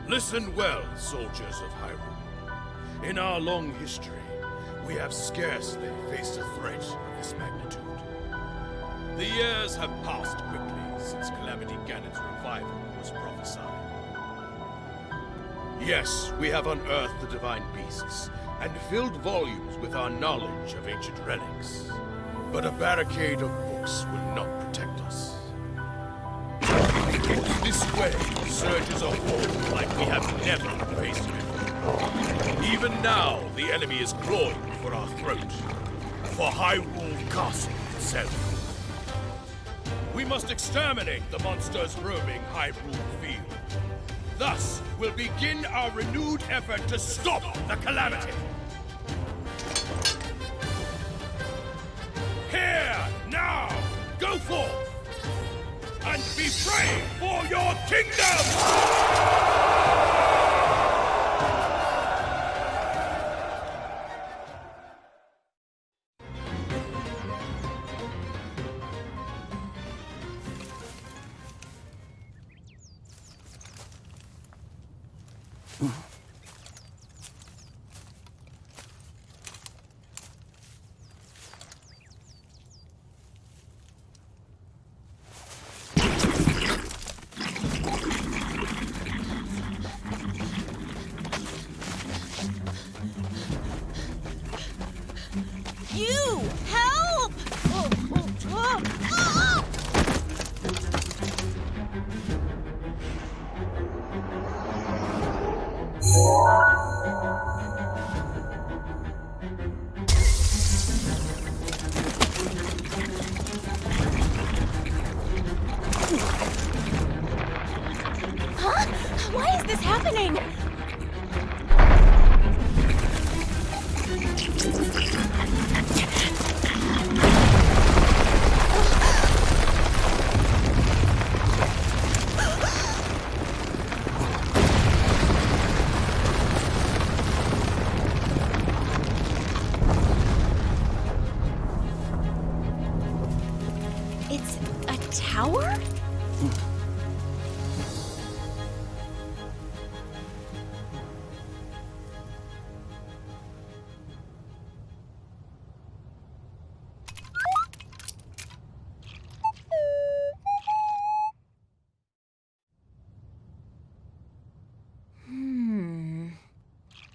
Listen well, soldiers of Hyrule. In our long history, we have scarcely faced a threat of this magnitude. The years have passed quickly since Calamity Ganon's revival was prophesied. Yes, we have unearthed the divine beasts, and filled volumes with our knowledge of ancient relics. But a barricade of books will not protect us. This way surges a horde like we have never faced before. Even now, the enemy is clawing for our throat. For Hyrule Castle itself. We must exterminate the monsters roaming Hyrule Field. Thus, we'll begin our renewed effort to stop the Calamity. Here, now, go forth! And be brave for your kingdom! Why is this happening? It's a tower?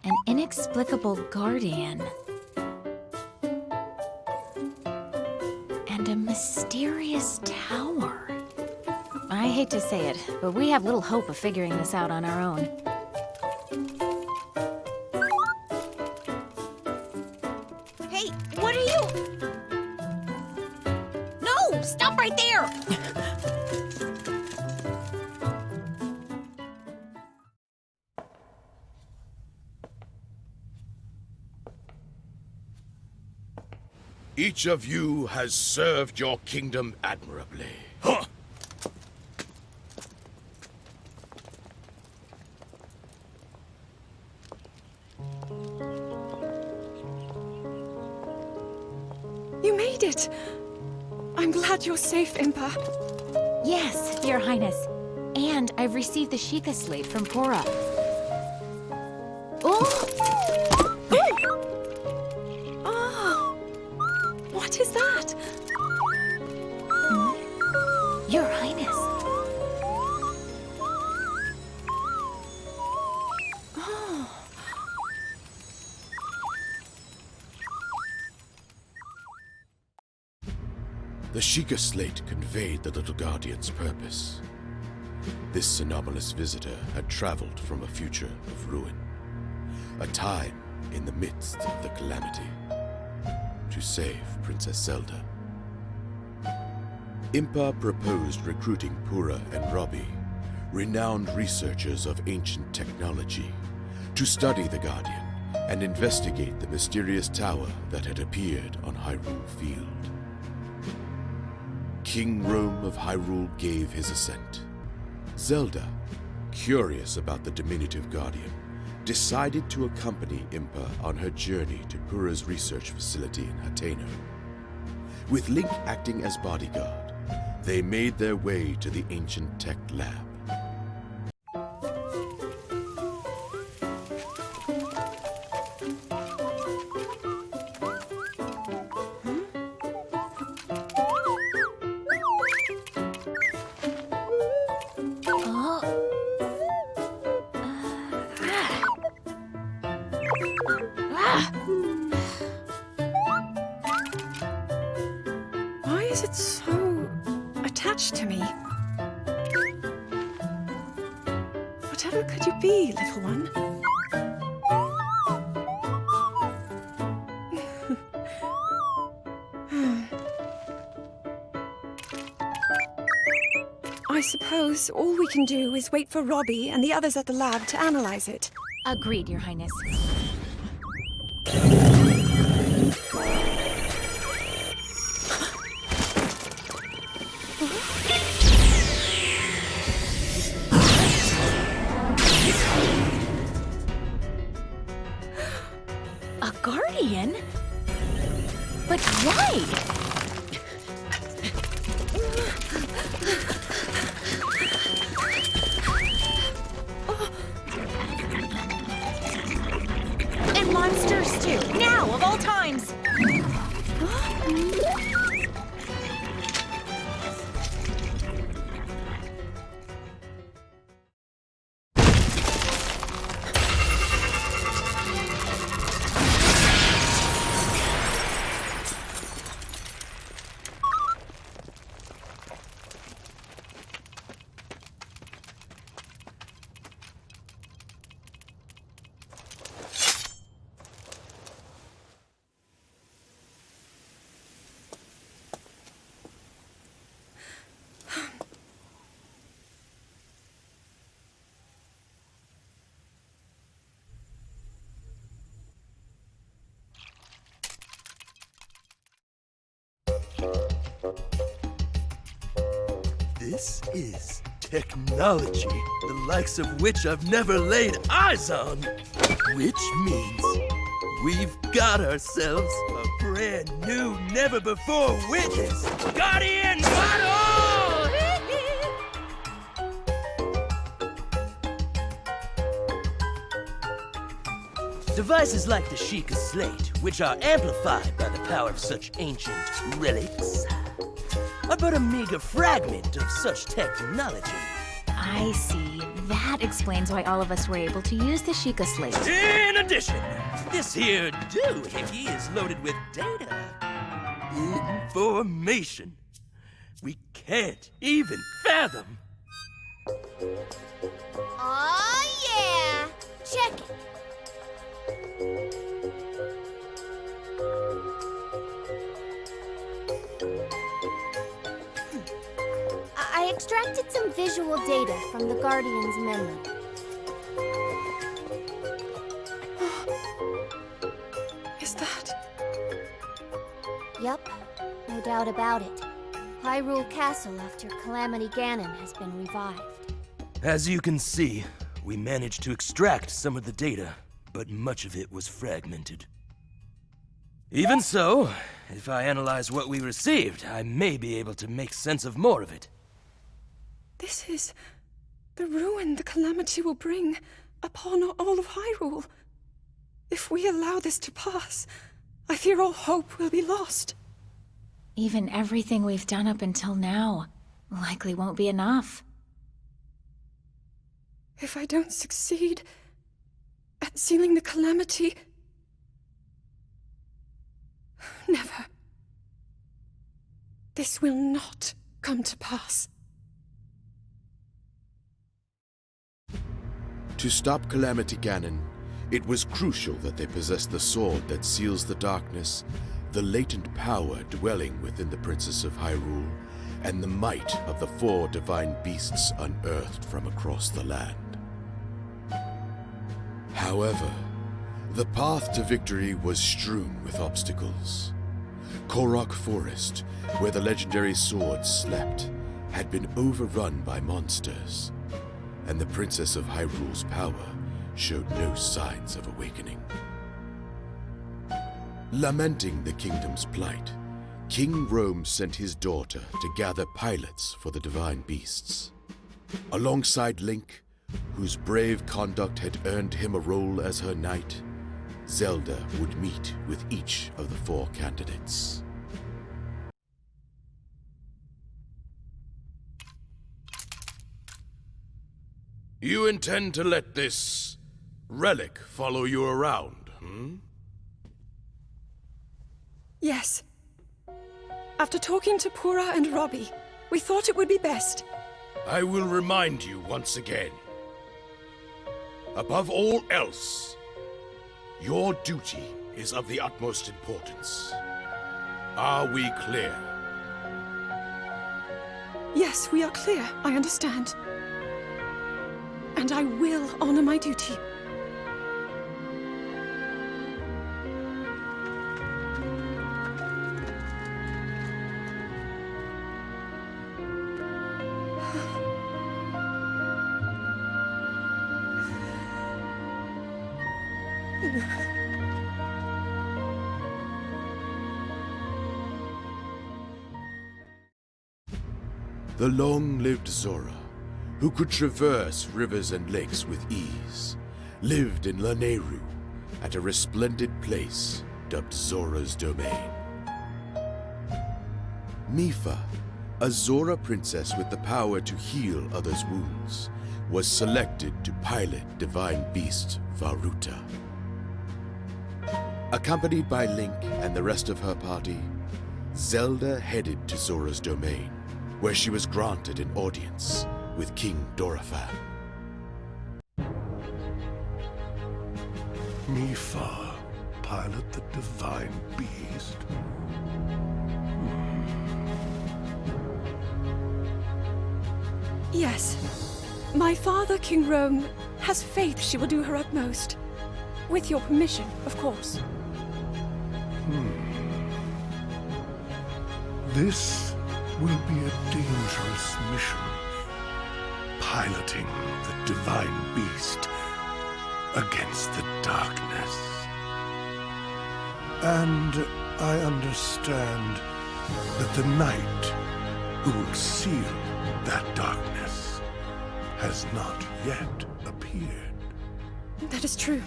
An inexplicable guardian. And a mysterious tower. I hate to say it, but we have little hope of figuring this out on our own. Hey, what are you? No! Stop right there! Each of you has served your kingdom admirably. Huh! You made it! I'm glad you're safe, Impa. Yes, Your Highness. And I've received the Sheikah Slate from Pora. Oh! What is that? Your Highness. Oh. The Sheikah Slate conveyed the little guardian's purpose. This anomalous visitor had traveled from a future of ruin, a time in the midst of the Calamity, to save Princess Zelda. Impa proposed recruiting Pura and Robbie, renowned researchers of ancient technology, to study the Guardian and investigate the mysterious tower that had appeared on Hyrule Field. King Rome of Hyrule gave his assent. Zelda, curious about the diminutive guardian, decided to accompany Impa on her journey to Pura's research facility in Hateno. With Link acting as bodyguard, they made their way to the ancient tech lab. Why is it so attached to me? Whatever could you be, little one? I suppose all we can do is wait for Robbie and the others at the lab to analyze it. Agreed, Your Highness. A guardian? But why? And monsters too, now of all times! This is technology, the likes of which I've never laid eyes on. Which means we've got ourselves a brand new, never-before witness. Guardian Battle! Devices like the Sheikah Slate, which are amplified by the power of such ancient relics, are but a meager fragment of such technology. I see. That explains why all of us were able to use the Sheikah Slate. In addition, this here doohickey is loaded with data. Information we can't even fathom. Oh yeah! Check it. I extracted some visual data from the Guardian's memory. Is that... Yup, no doubt about it. Hyrule Castle after Calamity Ganon has been revived. As you can see, we managed to extract some of the data, but much of it was fragmented. Even so, if I analyze what we received, I may be able to make sense of more of it. This is the ruin the Calamity will bring upon all of Hyrule. If we allow this to pass, I fear all hope will be lost. Even everything we've done up until now likely won't be enough. If I don't succeed at sealing the Calamity... Never. This will not come to pass. To stop Calamity Ganon, it was crucial that they possess the sword that seals the darkness, the latent power dwelling within the Princess of Hyrule, and the might of the 4 divine beasts unearthed from across the land. However, The path to victory was strewn with obstacles. Korok Forest, where the legendary sword slept, had been overrun by monsters, and the Princess of Hyrule's power showed no signs of awakening. Lamenting the kingdom's plight, King Rome sent his daughter to gather pilots for the divine beasts. Alongside Link, whose brave conduct had earned him a role as her knight, Zelda would meet with each of the 4 candidates. You intend to let this relic follow you around, hmm? Yes. After talking to Pura and Robbie, we thought it would be best. I will remind you once again. Above all else, your duty is of the utmost importance. Are we clear? Yes, we are clear. I understand. And I will honor my duty. The long-lived Zora, who could traverse rivers and lakes with ease, lived in Lanayru, at a resplendent place dubbed Zora's Domain. Mipha, a Zora princess with the power to heal others' wounds, was selected to pilot divine beast Varuta. Accompanied by Link and the rest of her party, Zelda headed to Zora's Domain, where she was granted an audience with King Dorephan. Mipha, pilot the divine beast. Yes. My father, King Rome, has faith she will do her utmost. With your permission, of course. This will be a dangerous mission. Piloting the divine beast against the darkness. And I understand that the knight who will seal that darkness has not yet appeared. That is true.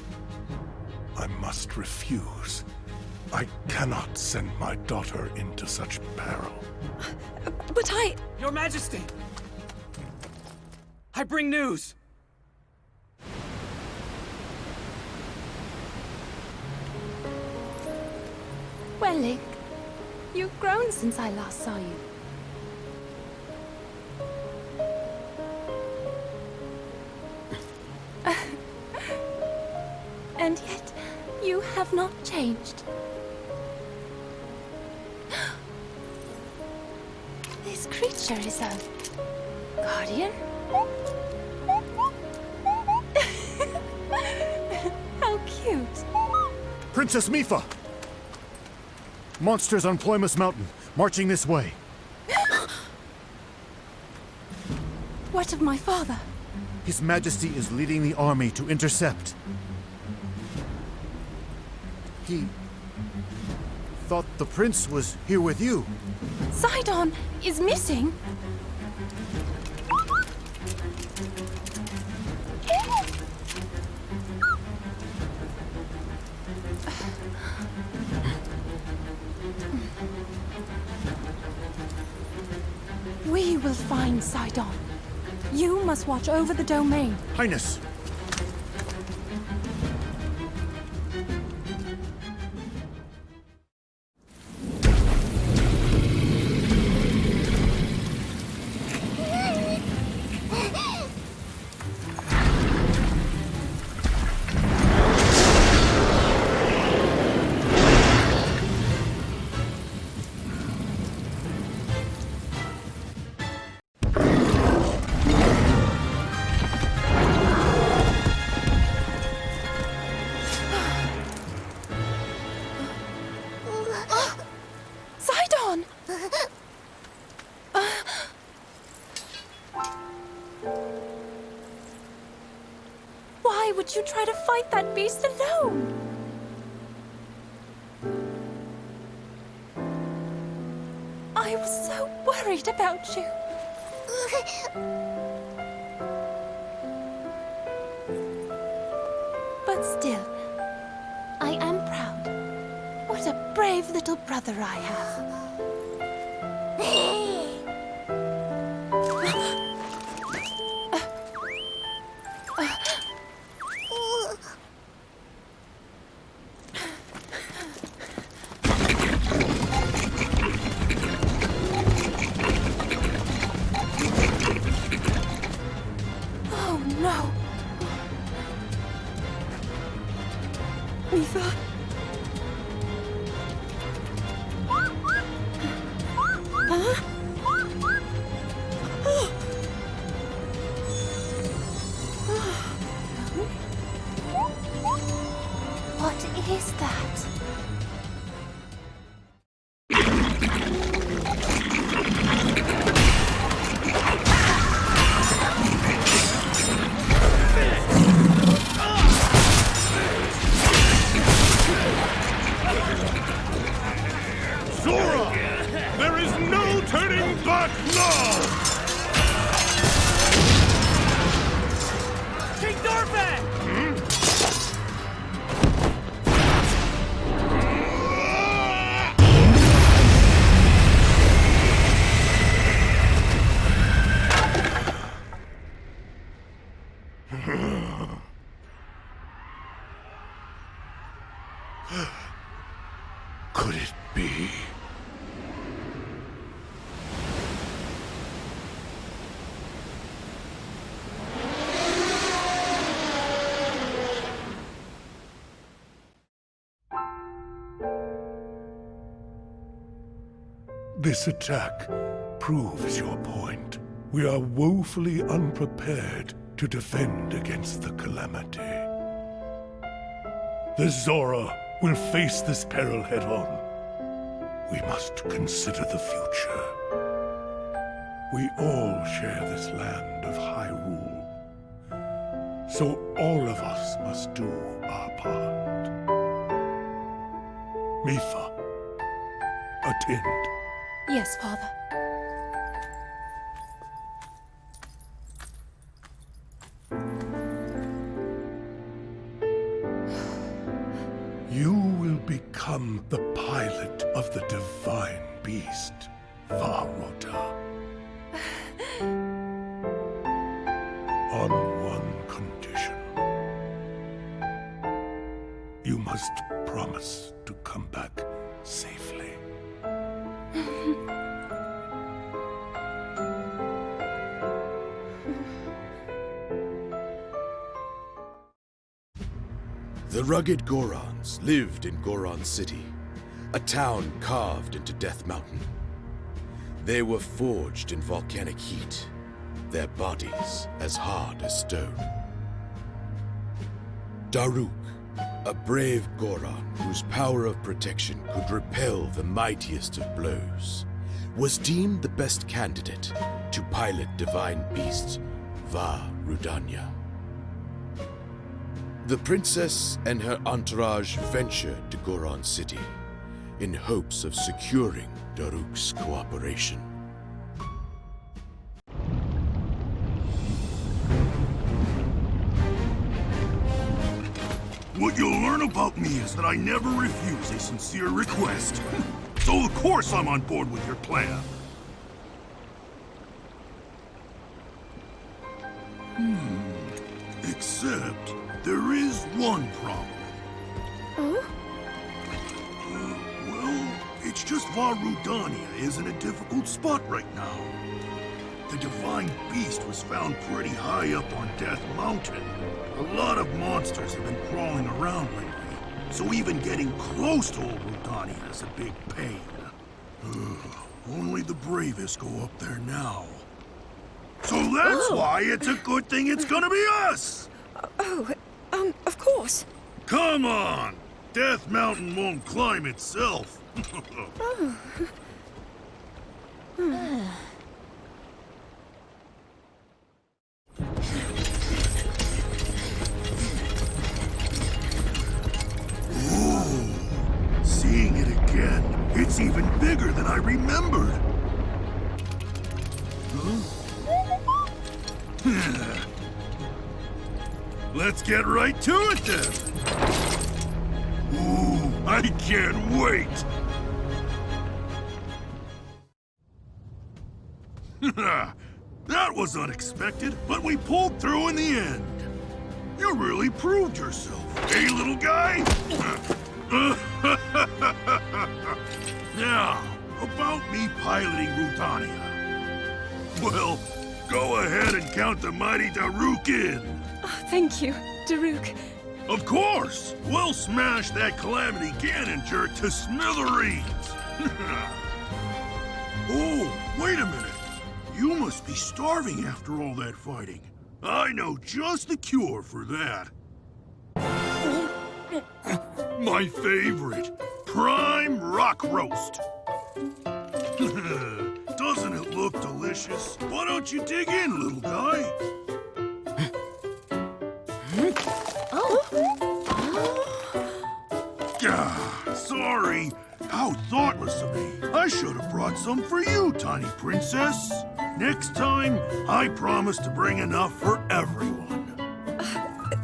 I must refuse. I cannot send my daughter into such peril. But I... Your Majesty! I bring news! Well, Link, you've grown since I last saw you. And yet, you have not changed. This creature is a guardian? How cute. Princess Mipha! Monsters on Ploymus Mountain, marching this way. What of my father? His Majesty is leading the army to intercept. He thought the prince was here with you. Sidon is missing? We will find Sidon. You must watch over the domain. Highness! Why would you try to fight that beast alone? I was so worried about you. But still, I am proud. What a brave little brother I have. What is that? Could it be? This attack proves your point. We are woefully unprepared to defend against the Calamity. The Zora will face this peril head-on. We must consider the future. We all share this land of Hyrule. So all of us must do our part. Mipha, attend. Yes, Father. You will become the pilot of the divine beast, Rota. On one condition. You must promise to come back safely. The rugged Gorons lived in Goron City, a town carved into Death Mountain. They were forged in volcanic heat, their bodies as hard as stone. Daruk, a brave Goron whose power of protection could repel the mightiest of blows, was deemed the best candidate to pilot divine beast Rudania. The princess and her entourage ventured to Goron City in hopes of securing Daruk's cooperation. What you'll learn about me is that I never refuse a sincere request. So of course I'm on board with your plan. Except there is one problem. Oh? Well, it's just Rudania is in a difficult spot right now. The divine beast was found pretty high up on Death Mountain. A lot of monsters have been crawling around lately, so even getting close to old Rudania is a big pain. Only the bravest go up there now. So that's why it's a good thing it's gonna be us! Of course. Come on! Death Mountain won't climb itself. It's even bigger than I remembered. Huh? Let's get right to it then. Ooh, I can't wait. That was unexpected, but we pulled through in the end. You really proved yourself, eh, little guy? Now, about me piloting Rudania. Well, go ahead and count the mighty Daruk in. Oh, thank you, Daruk. Of course! We'll smash that Calamity cannon jerk to smithereens! Oh, wait a minute. You must be starving after all that fighting. I know just the cure for that. My favorite, prime rock roast. Doesn't it look delicious? Why don't you dig in, little guy? Sorry. How thoughtless of me. I should have brought some for you, tiny princess. Next time, I promise to bring enough for everyone.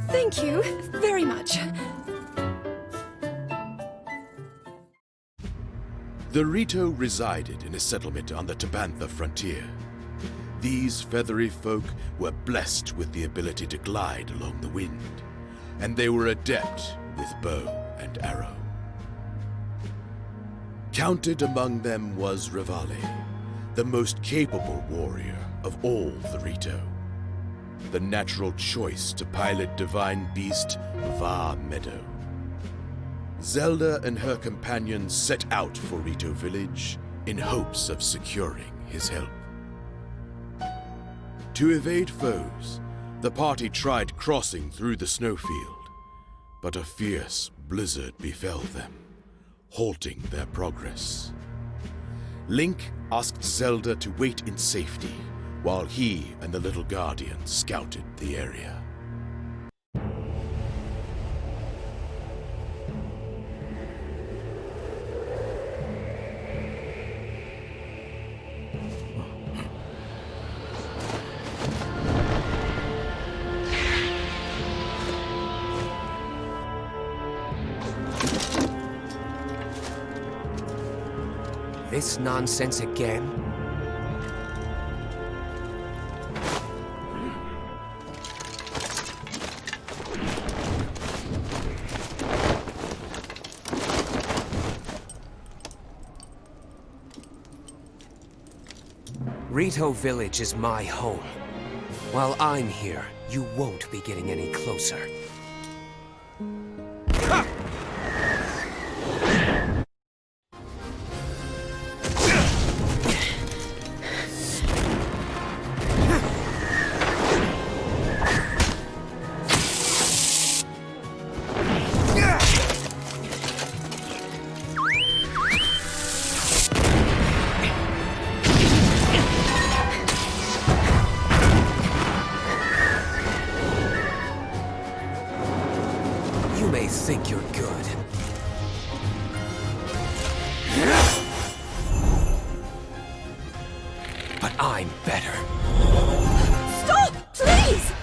Thank you very much. The Rito resided in a settlement on the Tabantha frontier. These feathery folk were blessed with the ability to glide along the wind, and they were adept with bow and arrow. Counted among them was Rivale, the most capable warrior of all the Rito, the natural choice to pilot divine beast Va Meadow. Zelda and her companions set out for Rito village in hopes of securing his help. To evade foes, the party tried crossing through the snowfield, but a fierce blizzard befell them, halting their progress. Link asked Zelda to wait in safety while he and the little guardian scouted the area. This nonsense again? Rito Village is my home. While I'm here, you won't be getting any closer. Think you're good. But I'm better. Stop, please!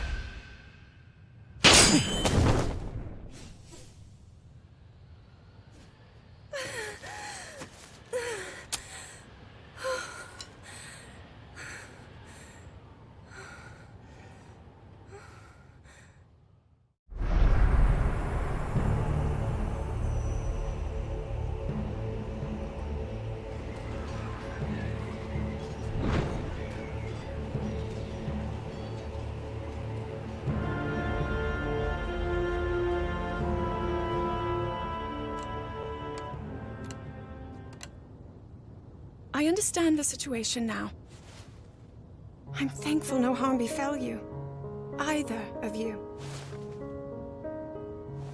I understand the situation now. I'm thankful no harm befell you. Either of you.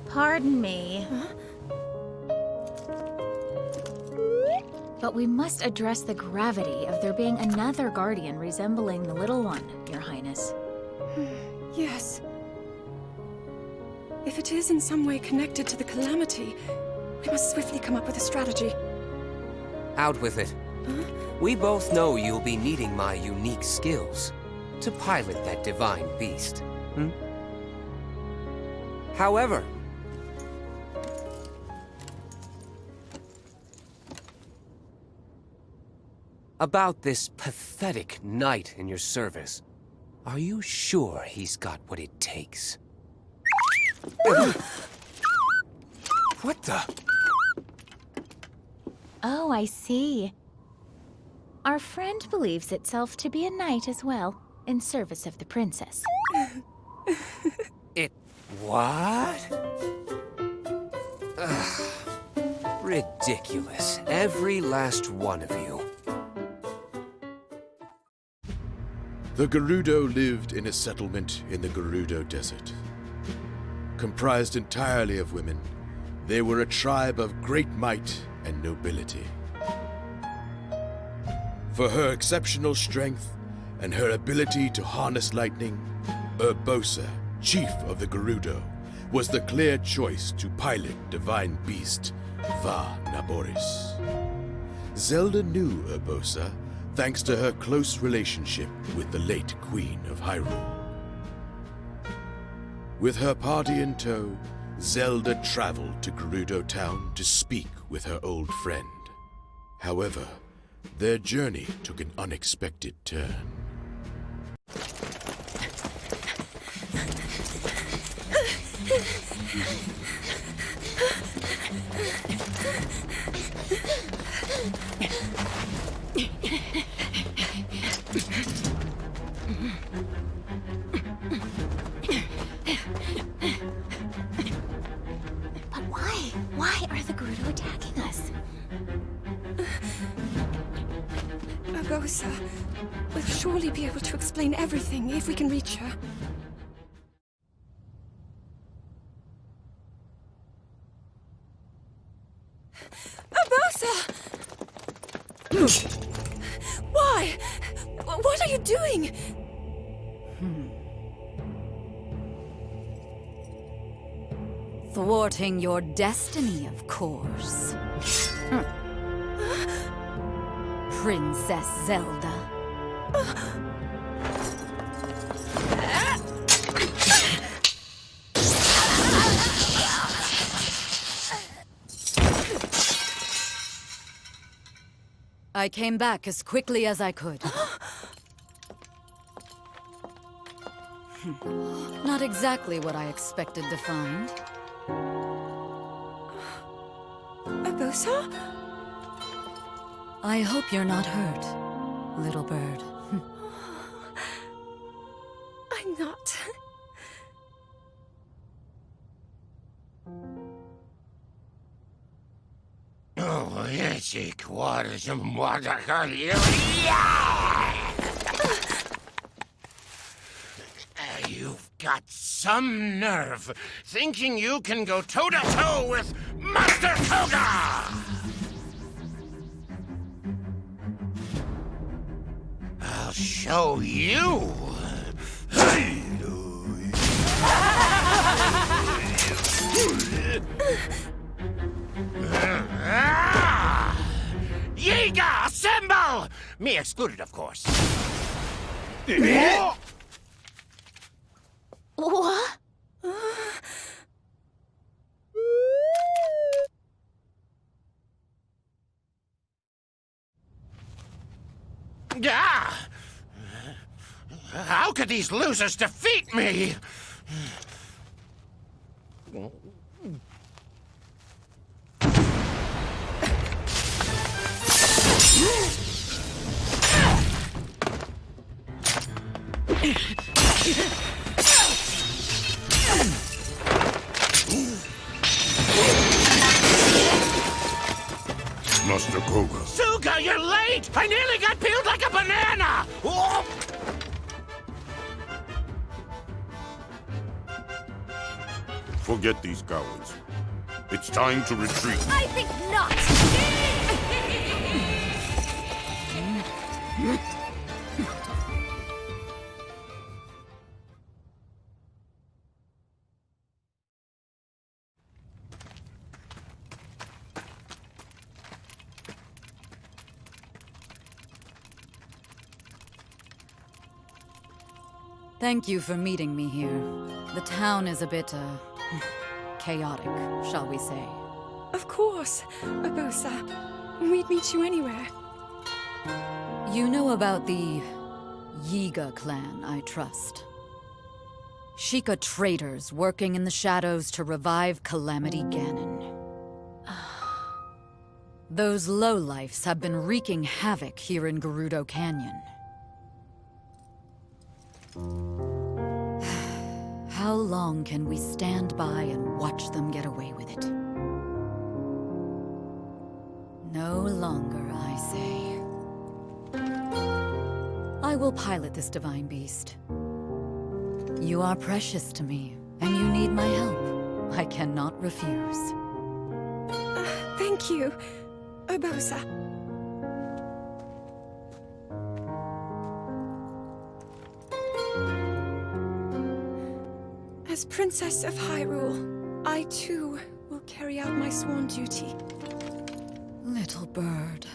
Pardon me. Huh? But we must address the gravity of there being another guardian resembling the little one, Your Highness. Yes. If it is in some way connected to the Calamity, we must swiftly come up with a strategy. Out with it. We both know you'll be needing my unique skills to pilot that divine beast. However, about this pathetic knight in your service, are you sure he's got what it takes? What the? Oh, I see. Our friend believes itself to be a knight as well, in service of the princess. What? Ugh. Ridiculous. Every last one of you. The Gerudo lived in a settlement in the Gerudo Desert. Comprised entirely of women, they were a tribe of great might and nobility. For her exceptional strength and her ability to harness lightning, Urbosa, chief of the Gerudo, was the clear choice to pilot divine beast Va Naboris. Zelda knew Urbosa thanks to her close relationship with the late Queen of Hyrule. With her party in tow, Zelda traveled to Gerudo Town to speak with her old friend. However, their journey took an unexpected turn. But why? Why are the Gerudo attacking us? Urbosa will surely be able to explain everything if we can reach her. Urbosa! Why? What are you doing? Thwarting your destiny, of course. Princess Zelda. I came back as quickly as I could. Not exactly what I expected to find. Urbosa? I hope you're not hurt, little bird. I'm not. You've got some nerve, thinking you can go toe-to-toe with Master Toga! I'll show you! Yiga, assemble! Me excluded, of course. What? Ah! How could these losers defeat me? Master Koga. Suga, you're late! I nearly got peeled like a banana! Oh! Forget these cowards. It's time to retreat. I think not! Thank you for meeting me here. The town is a bit, chaotic, shall we say. Of course, Abosa. We'd meet you anywhere. You know about the Yiga clan, I trust. Sheikah traitors working in the shadows to revive Calamity Ganon. Those lowlifes have been wreaking havoc here in Gerudo Canyon. How long can we stand by and watch them get away with it? No longer, I say. I will pilot this divine beast. You are precious to me, and you need my help. I cannot refuse. Thank you, Abosa. As Princess of Hyrule, I too will carry out my sworn duty. Little bird.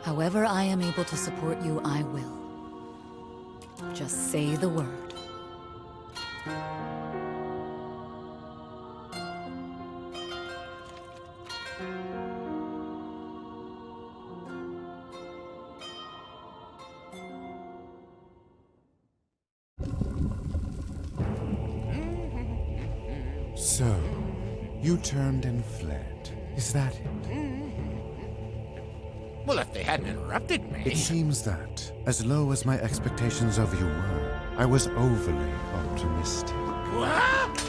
However I am able to support you, I will. Just say the word. So, you turned and fled. Is that it? Well, if they hadn't interrupted me... It seems that, as low as my expectations of you were, I was overly optimistic. What?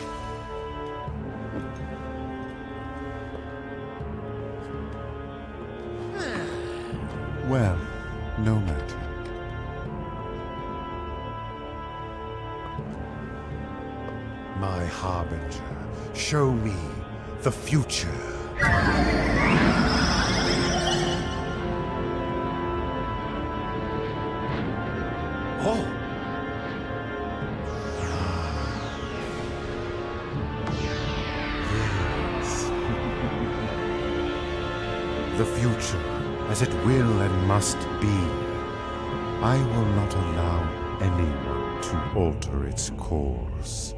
Well, no matter. My harbinger, show me the future. Oh! Yes. The future, as it will and must be. I will not allow anyone to alter its course.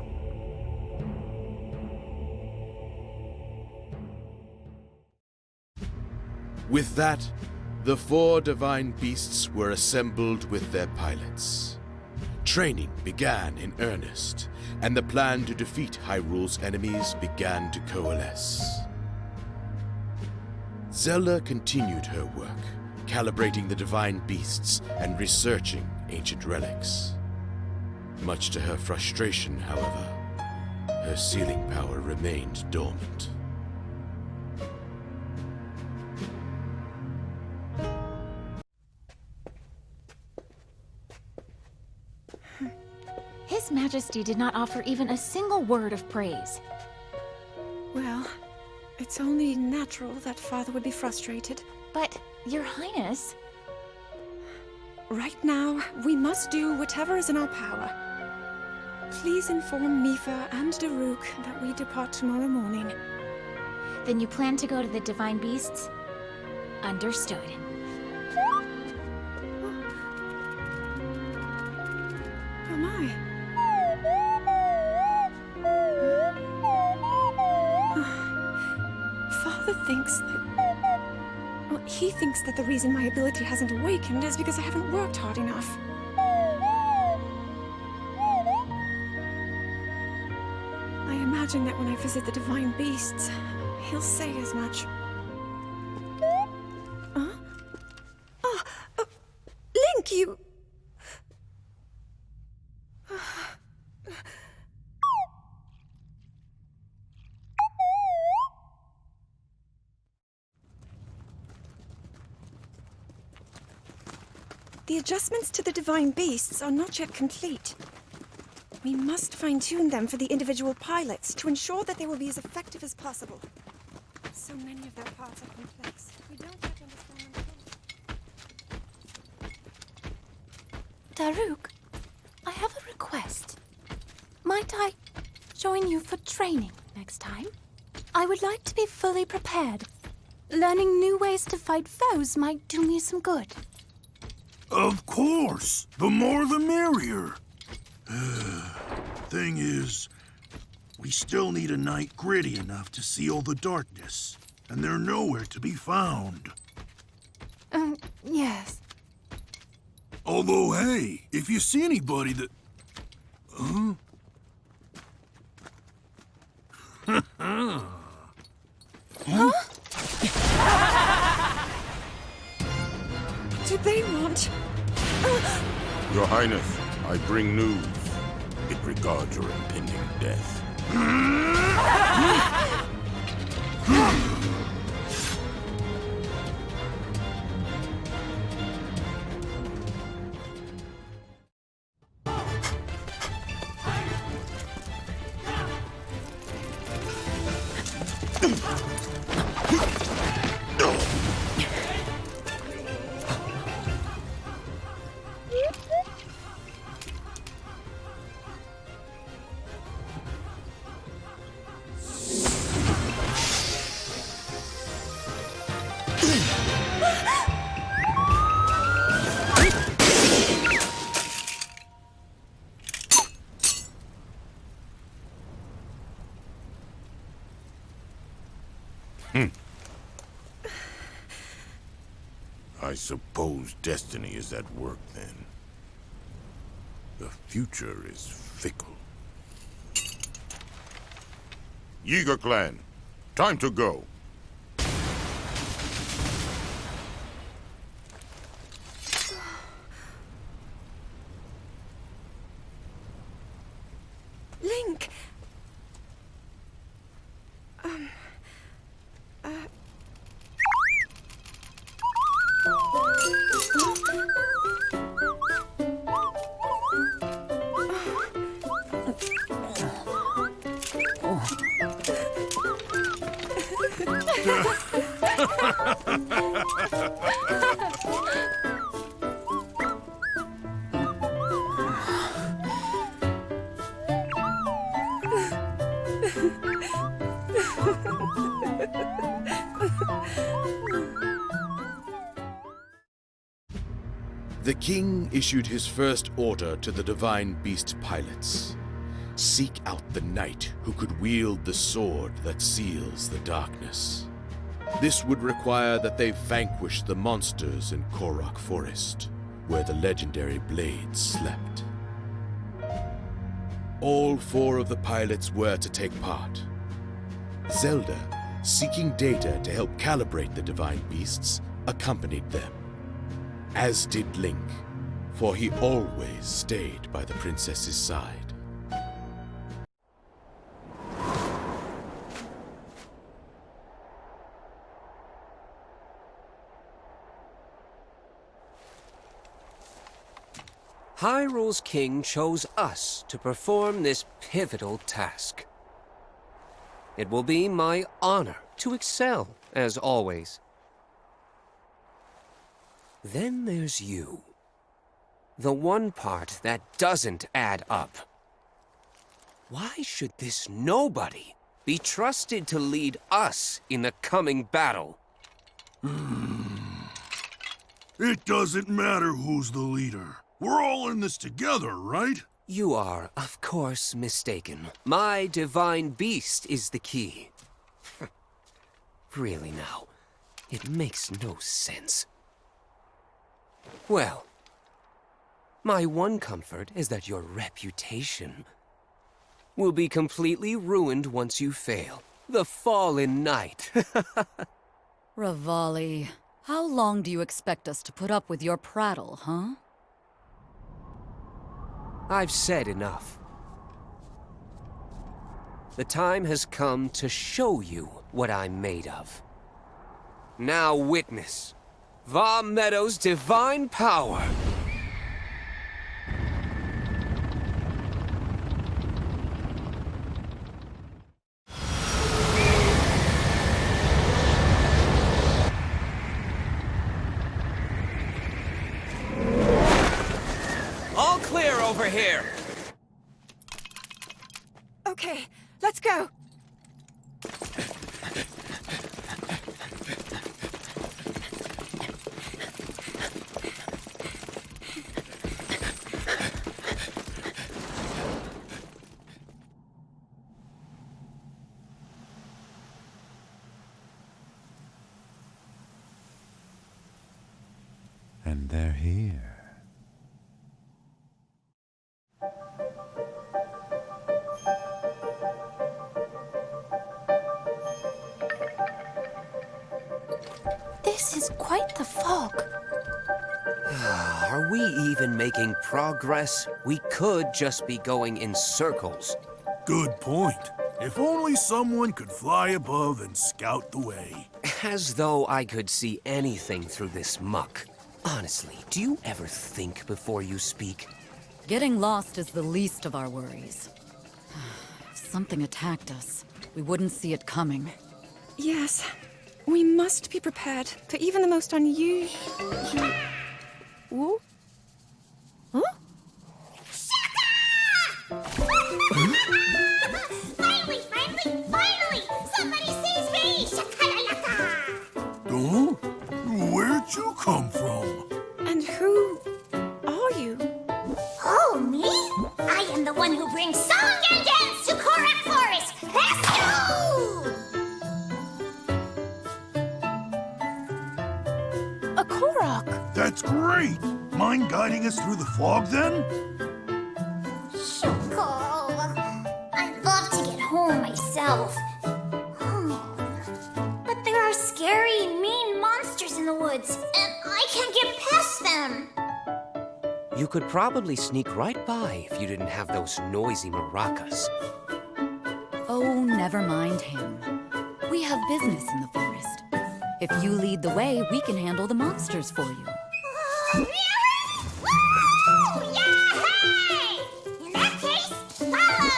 With that, the 4 divine beasts were assembled with their pilots. Training began in earnest, and the plan to defeat Hyrule's enemies began to coalesce. Zelda continued her work, calibrating the divine beasts and researching ancient relics. Much to her frustration, however, her sealing power remained dormant. His Majesty did not offer even a single word of praise. Well, it's only natural that Father would be frustrated. But, Your Highness... Right now, we must do whatever is in our power. Please inform Mipha and Daruk that we depart tomorrow morning. Then you plan to go to the Divine Beasts? Understood. Oh my. Father thinks that... Well, he thinks that the reason my ability hasn't awakened is because I haven't worked hard enough. I imagine that when I visit the Divine Beasts, he'll say as much. Huh? Oh, Link, you... The adjustments to the Divine Beasts are not yet complete. We must fine-tune them for the individual pilots to ensure that they will be as effective as possible. So many of their parts are complex. We don't yet understand them fully. Daruk, I have a request. Might I join you for training next time? I would like to be fully prepared learning new ways to fight foes might do me some good. Of course! The more the merrier. Thing is, we still need a night gritty enough to seal the darkness, and they're nowhere to be found. Yes. Although, hey, if you see anybody that... Huh? Huh? Did they want... Your Highness, I bring news. It regards your impending death. I suppose destiny is at work, then. The future is fickle. Yeager clan, time to go. Link! The king issued his first order to the divine beast pilots. Seek out the knight who could wield the sword that seals the darkness. This would require that they vanquish the monsters in Korok Forest, where the legendary blades slept. All 4 of the pilots were to take part. Zelda, seeking data to help calibrate the divine beasts, accompanied them. As did Link, for he always stayed by the princess's side. Hyrule's king chose us to perform this pivotal task. It will be my honor to excel, as always. Then there's you. The one part that doesn't add up. Why should this nobody be trusted to lead us in the coming battle? It doesn't matter who's the leader. We're all in this together, right? You are, of course, mistaken. My divine beast is the key. Really now, it makes no sense. Well, my one comfort is that your reputation will be completely ruined once you fail. The fallen knight. Revali, how long do you expect us to put up with your prattle, huh? I've said enough. The time has come to show you what I'm made of. Now witness Va Meadow's divine power. All clear over here. Okay, let's go. This is quite the fog. Are we even making progress? We could just be going in circles. Good point. If only someone could fly above and scout the way. As though I could see anything through this muck. Honestly, do you ever think before you speak? Getting lost is the least of our worries. If something attacked us, we wouldn't see it coming. Yes, we must be prepared for even the most unusual... Ooh? Huh? Finally! Somebody sees me! Oh? Where'd you come from? And who are you? Oh, me? I am the one who brings song and dance to Korak Forest! Let's go! A Korok! That's great! Mind guiding us through the fog, then? Sure. I'd love to get home myself. But there are scary, mean monsters in the woods, and I can't get past them. You could probably sneak right by if you didn't have those noisy maracas. Oh, never mind him. We have business in the forest. If you lead the way, we can handle the monsters for you. Woo! Yay! In that case, follow!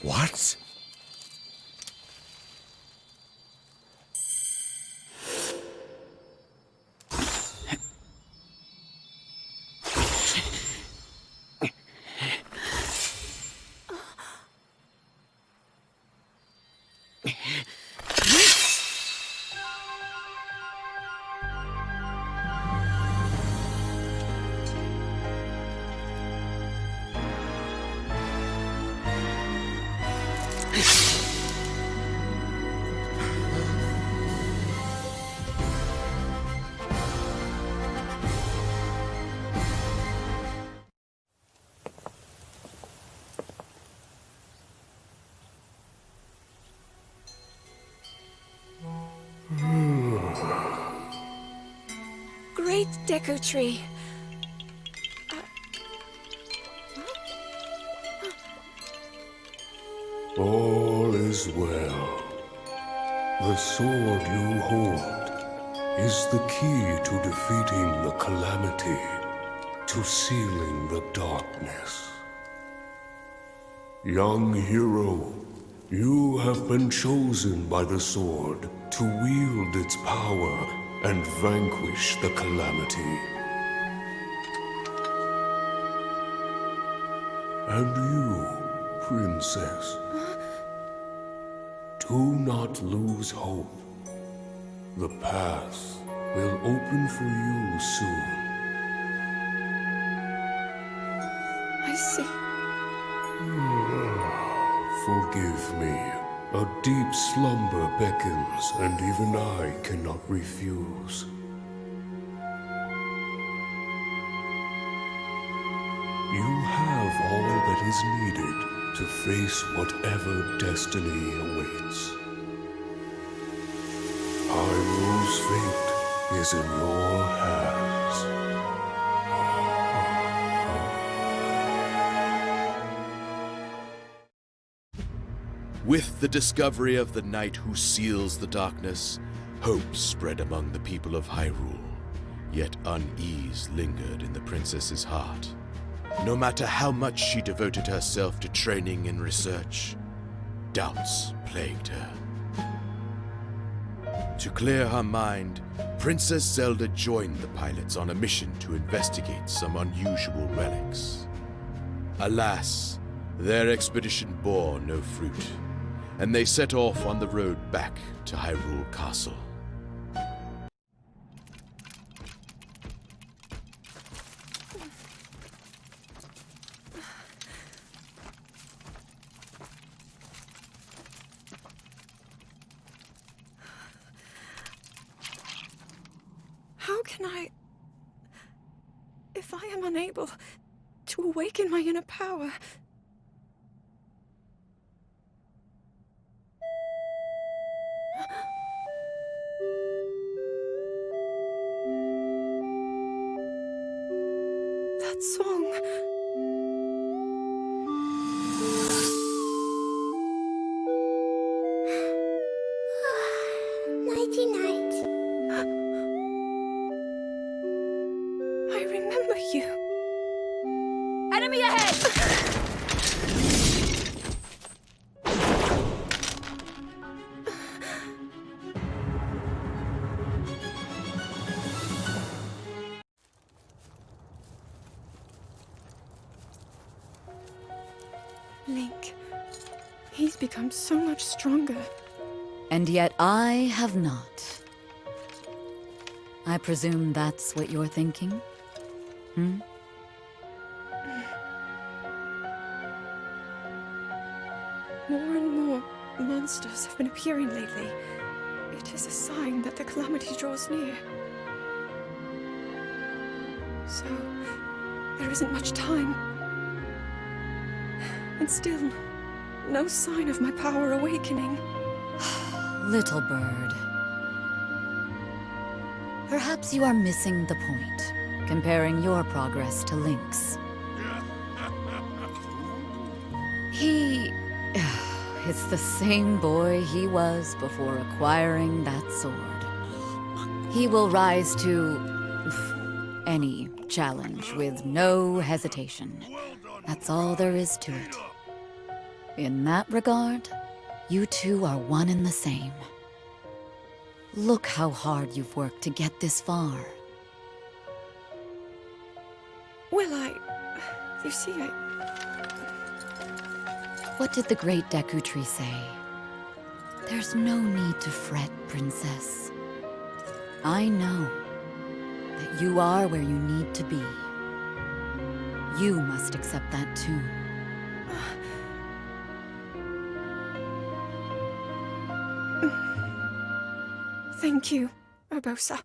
What? Great Deku Tree. All is well. The sword you hold is the key to defeating the Calamity, to sealing the darkness. Young hero, you have been chosen by the sword to wield its power and vanquish the Calamity. And you, Princess, Do not lose hope. The path will open for you soon. I see. Forgive me. A deep slumber beckons, and even I cannot refuse. You have all that is needed to face whatever destiny awaits. Hyrule's fate is in your hands. With the discovery of the knight who seals the darkness, hope spread among the people of Hyrule. Yet unease lingered in the princess's heart. No matter how much she devoted herself to training and research, doubts plagued her. To clear her mind, Princess Zelda joined the pilots on a mission to investigate some unusual relics. Alas, their expedition bore no fruit, and they set off on the road back to Hyrule Castle. How can I... If I am unable to awaken my inner power... That song... Nighty-night. I remember you. Enemy ahead! Link. He's become so much stronger. And yet I have not. I presume that's what you're thinking? Hmm? More and more monsters have been appearing lately. It is a sign that the Calamity draws near. So, there isn't much time. And still, no sign of my power awakening. Little bird. Perhaps you are missing the point, comparing your progress to Link's. It's the same boy he was before acquiring that sword. He will rise to any challenge with no hesitation. That's all there is to it. In that regard, you two are one and the same. Look how hard you've worked to get this far. Well, you see, What did the great Deku Tree say? There's no need to fret, princess. I know that you are where you need to be. You must accept that too. Thank you, Urbosa.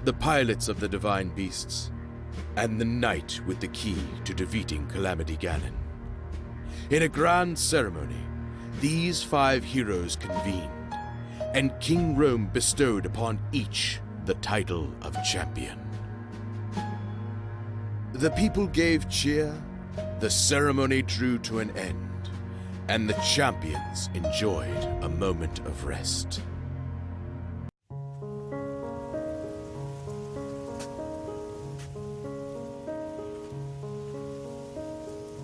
The pilots of the divine beasts, and the knight with the key to defeating Calamity Ganon. In a grand ceremony, these 5 heroes convened, and King Rome bestowed upon each the title of champion. The people gave cheer, the ceremony drew to an end, and the champions enjoyed a moment of rest.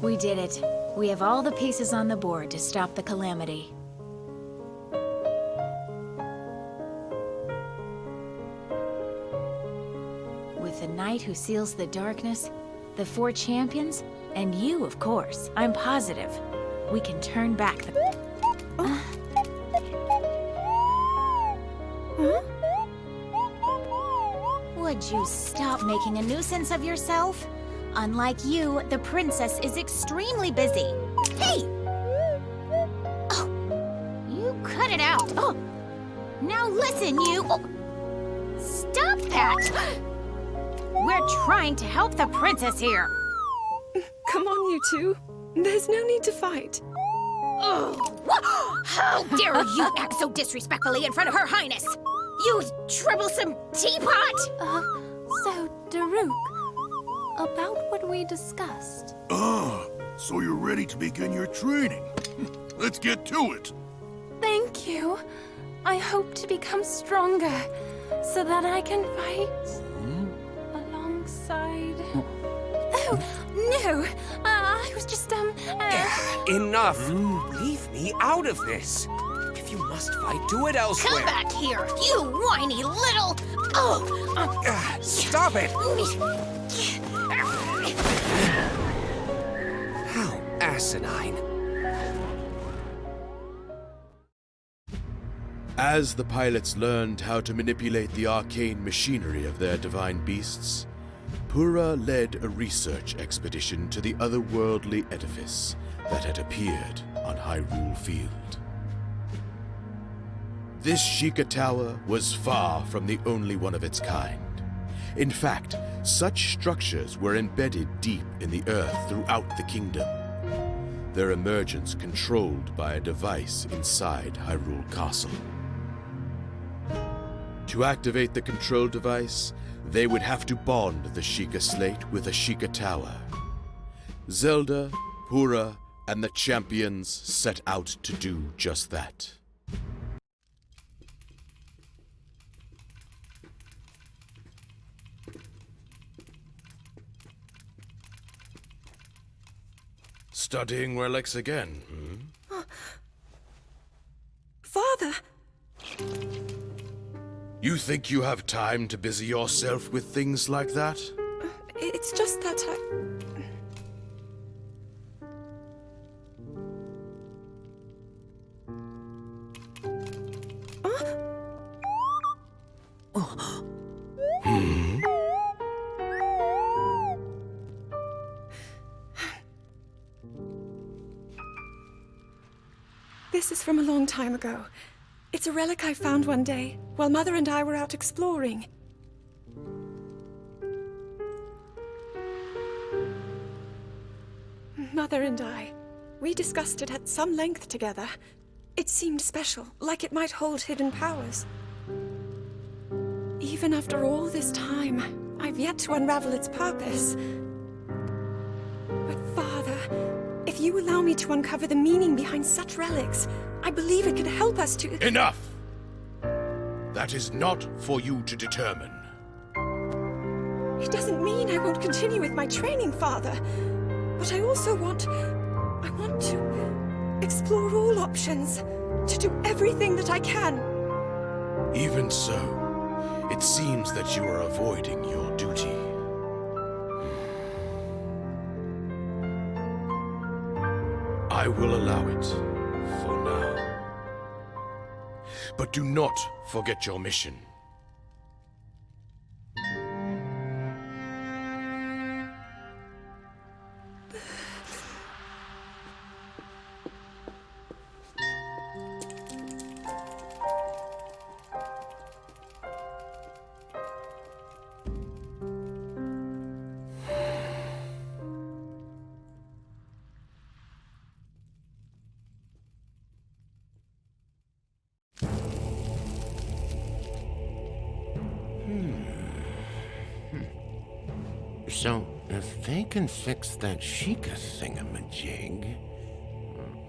We did it. We have all the pieces on the board to stop the Calamity. With the knight who seals the darkness, the 4 champions, And you, of course. I'm positive. We can turn back the... Would you stop making a nuisance of yourself? Unlike you, the princess is extremely busy. Hey! Oh, you cut it out. Oh, now listen, you... Oh. Stop that! We're trying to help the princess here. Come on, you two. There's no need to fight. Oh, how dare you act so disrespectfully in front of Her Highness! You troublesome teapot! So, Daruk, about what we discussed. So you're ready to begin your training. Let's get to it. Thank you. I hope to become stronger so that I can fight alongside... Oh, no. I was just, Enough! Leave me out of this. If you must fight, do it elsewhere. Come back here, you whiny little... Stop it! How asinine. As the pilots learned how to manipulate the arcane machinery of their divine beasts, Pura led a research expedition to the otherworldly edifice that had appeared on Hyrule Field. This Sheikah Tower was far from the only one of its kind. In fact, such structures were embedded deep in the earth throughout the kingdom, their emergence controlled by a device inside Hyrule Castle. To activate the control device, they would have to bond the Sheikah Slate with a Sheikah Tower. Zelda, Pura, and the champions set out to do just that. Studying relics again, Father! You think you have time to busy yourself with things like that? It's just that This is from a long time ago. It's a relic I found one day, while Mother and I were out exploring. Mother and I, we discussed it at some length together. It seemed special, like it might hold hidden powers. Even after all this time, I've yet to unravel its purpose. But Father, if you allow me to uncover the meaning behind such relics, I believe it could help us to— Enough! That is not for you to determine. It doesn't mean I won't continue with my training, Father. But I also want to explore all options, to do everything that I can. Even so, it seems that you are avoiding your duty. I will allow it, for now. But do not forget your mission. So, if they can fix that Sheikah thingamajig,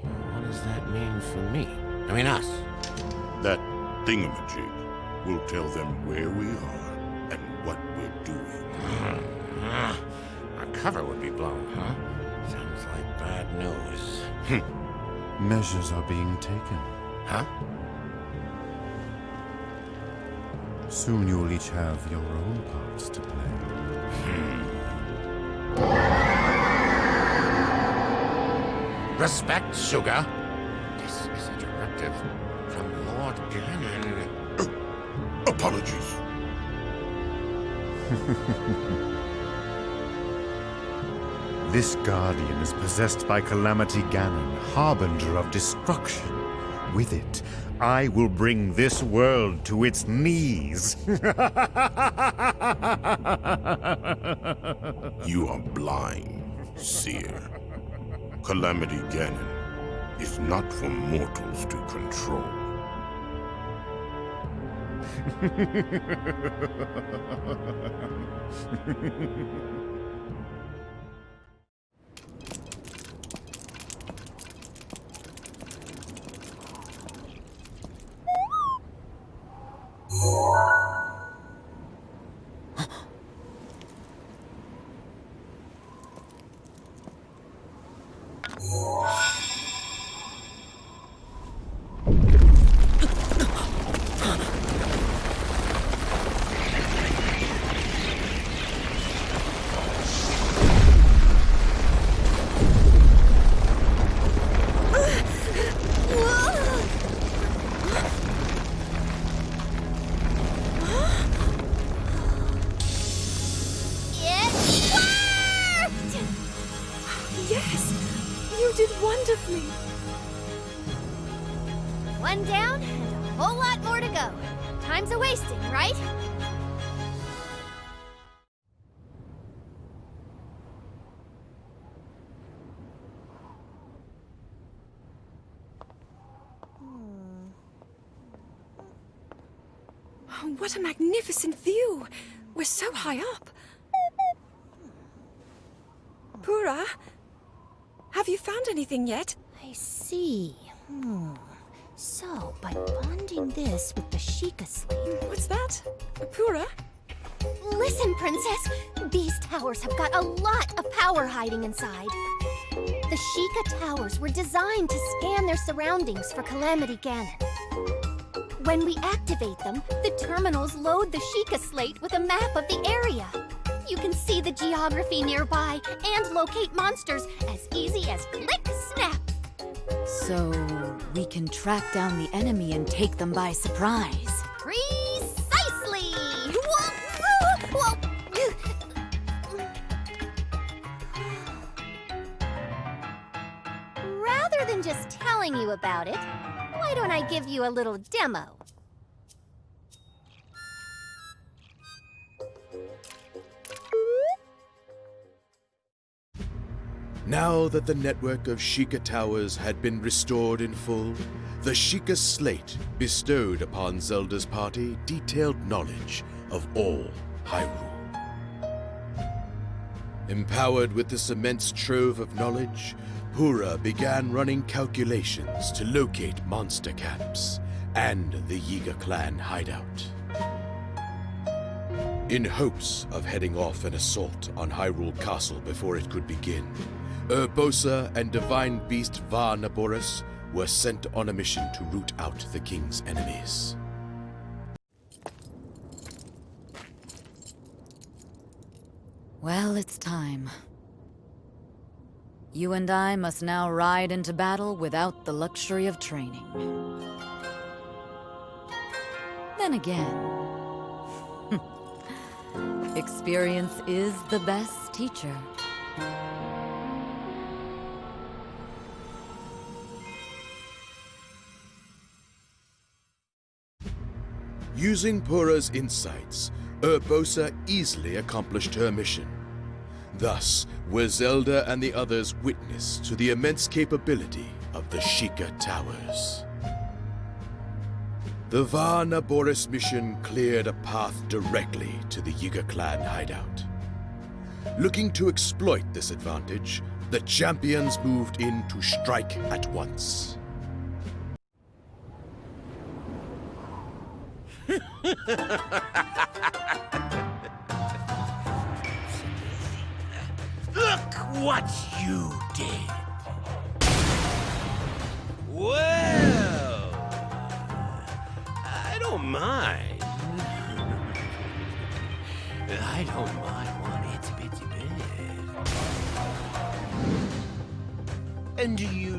what does that mean for me? I mean us. That thingamajig will tell them where we are and what we're doing. Our cover would be blown, huh? Sounds like bad news. Measures are being taken. Huh? Soon you'll each have your own parts to play. Respect, sugar. This is a directive from Lord Ganon. Apologies. This guardian is possessed by Calamity Ganon, harbinger of destruction. With it, I will bring this world to its knees. You are blind, seer. Calamity Ganon is not for mortals to control. One down, and a whole lot more to go. Time's a-wasting, right? Oh, what a magnificent view! We're so high up. Pura, have you found anything yet? I see. So, by bonding this with the Sheikah Slate... What's that? Pura? Listen, Princess! These towers have got a lot of power hiding inside. The Sheikah Towers were designed to scan their surroundings for Calamity Ganon. When we activate them, the terminals load the Sheikah Slate with a map of the area. You can see the geography nearby and locate monsters as easy as click, snap. So, we can track down the enemy and take them by surprise. Precisely! Rather than just telling you about it, why don't I give you a little demo? Now that the network of Sheikah Towers had been restored in full, the Sheikah Slate bestowed upon Zelda's party detailed knowledge of all Hyrule. Empowered with this immense trove of knowledge, Pura began running calculations to locate monster camps and the Yiga clan hideout. In hopes of heading off an assault on Hyrule Castle before it could begin, Urbosa and Divine Beast Varnaboris were sent on a mission to root out the king's enemies. Well, it's time. You and I must now ride into battle without the luxury of training. Then again, experience is the best teacher. Using Pura's insights, Urbosa easily accomplished her mission. Thus were Zelda and the others witness to the immense capability of the Sheikah Towers. The Varnaboris mission cleared a path directly to the Yiga clan hideout. Looking to exploit this advantage, the champions moved in to strike at once. Look what you did! Well, I don't mind. I don't mind one itsy bitsy bit. And do you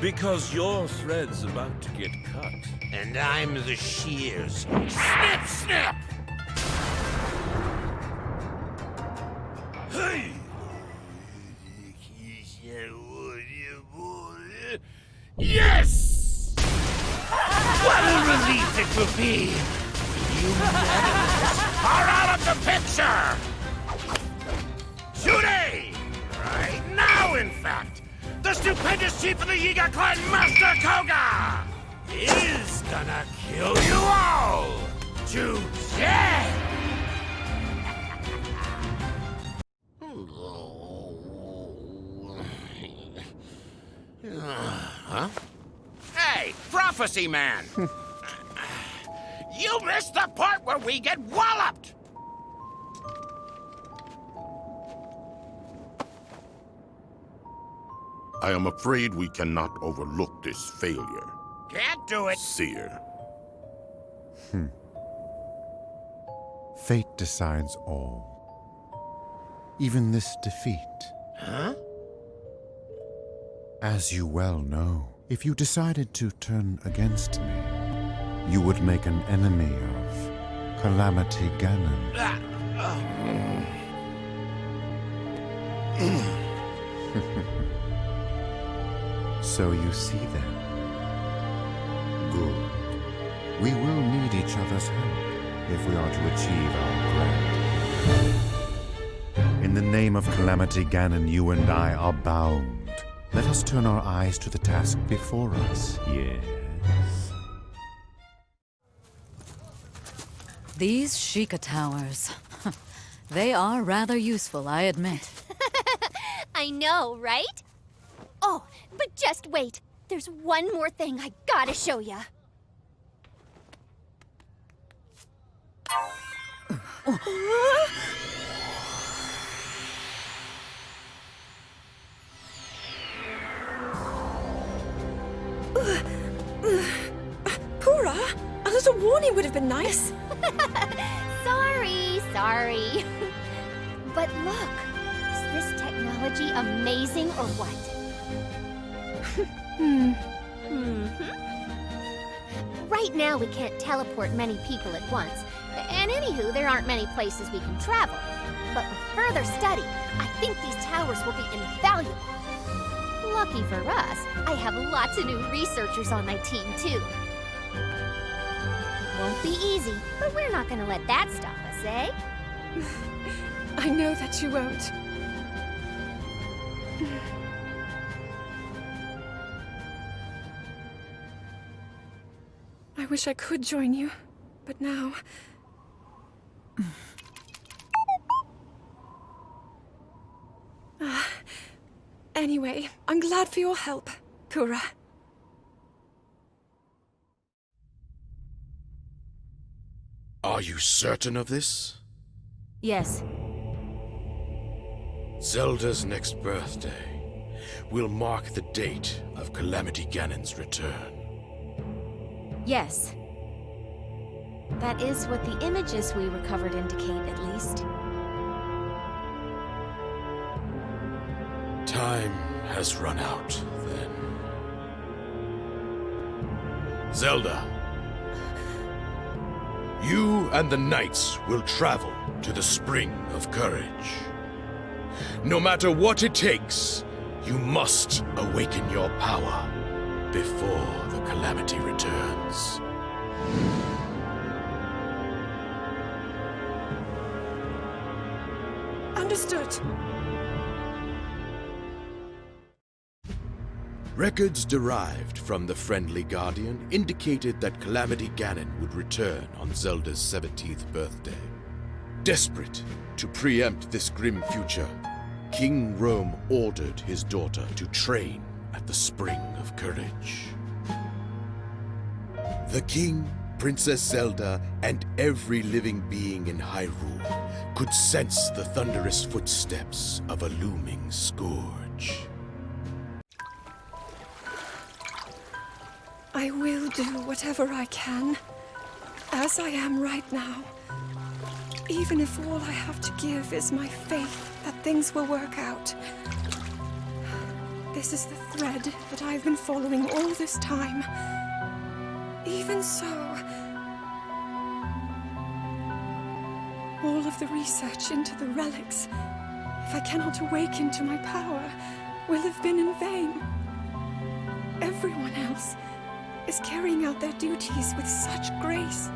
Because your thread's about to get cut. And I'm the shears. Snip, snip! Hey! Yes! What a relief it will be! You meddlers are out of the picture! Today! Right now, in fact! The stupendous chief of the Yiga clan, Master Koga, is gonna kill you all to death! Huh? Hey, prophecy man! You missed the part where we get walloped! I am afraid we cannot overlook this failure. Can't do it. Seer. Fate decides all. Even this defeat. Huh? As you well know, if you decided to turn against me, you would make an enemy of Calamity Ganon. So you see then. Good. We will need each other's help if we are to achieve our grand. In the name of Calamity Ganon, you and I are bound. Let us turn our eyes to the task before us. Yes. These Sheikah towers. They are rather useful, I admit. I know, right? Oh, but just wait. There's one more thing I gotta show ya. Pura, a little warning would have been nice. Sorry. But look, is this technology amazing or what? Right now we can't teleport many people at once. And anywho, there aren't many places we can travel. But with further study, I think these towers will be invaluable. Lucky for us, I have lots of new researchers on my team, too. Won't be easy, but we're not gonna let that stop us, eh? I know that you won't. I wish I could join you, but now... Anyway, I'm glad for your help, Pura. Are you certain of this? Yes. Zelda's next birthday will mark the date of Calamity Ganon's return. Yes. That is what the images we recovered indicate, at least. Time has run out, then. Zelda, you and the knights will travel to the Spring of Courage. No matter what it takes, you must awaken your power before the Calamity returns. Understood. Records derived from the Friendly Guardian indicated that Calamity Ganon would return on Zelda's 17th birthday. Desperate to preempt this grim future, King Rome ordered his daughter to train at the Spring of Courage. The king, Princess Zelda, and every living being in Hyrule could sense the thunderous footsteps of a looming scourge. I will do whatever I can, as I am right now. Even if all I have to give is my faith that things will work out. This is the thread that I've been following all this time. Even so, all of the research into the relics, if I cannot awaken to my power, will have been in vain. Everyone else is carrying out their duties with such grace.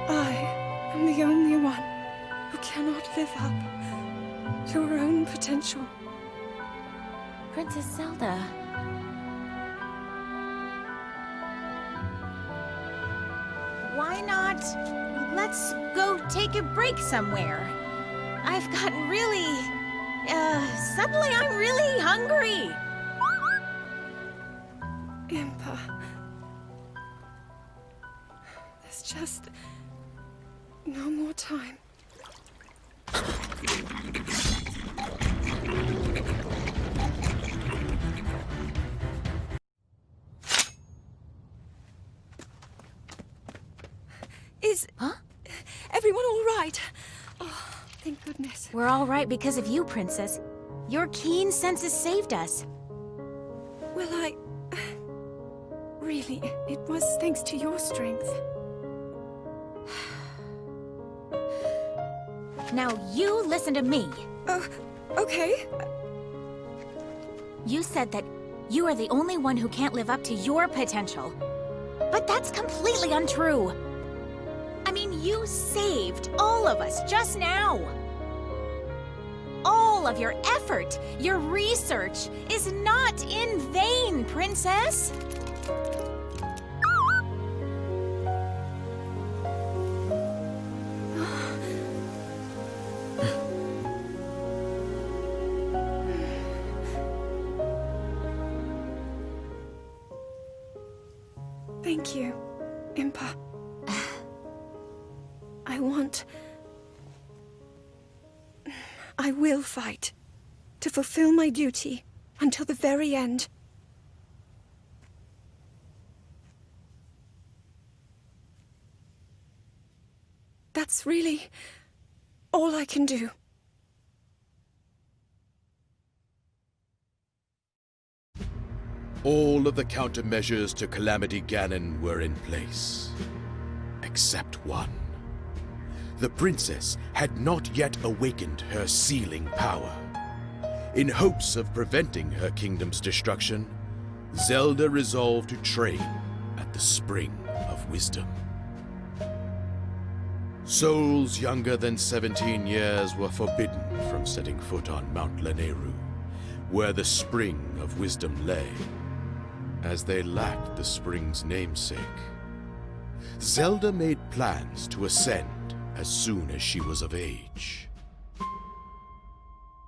I am the only one who cannot live up to her own potential. Princess Zelda. Why not? Let's go take a break somewhere. I've gotten really... suddenly I'm really hungry. Impa. There's just no more time. Is everyone all right? Oh, thank goodness. We're all right because of you, Princess. Your keen senses saved us. Well, really, it was thanks to your strength. Now you listen to me. Okay. You said that you are the only one who can't live up to your potential. But that's completely untrue. I mean, you saved all of us just now. All of your effort, your research, is not in vain, Princess. Thank you, Impa. I will fight to fulfill my duty until the very end. That's really all I can do. All of the countermeasures to Calamity Ganon were in place, except one. The princess had not yet awakened her sealing power. In hopes of preventing her kingdom's destruction, Zelda resolved to train at the Spring of Wisdom. Souls younger than 17 years were forbidden from setting foot on Mount Lanayru, where the Spring of Wisdom lay, as they lacked the spring's namesake. Zelda made plans to ascend as soon as she was of age.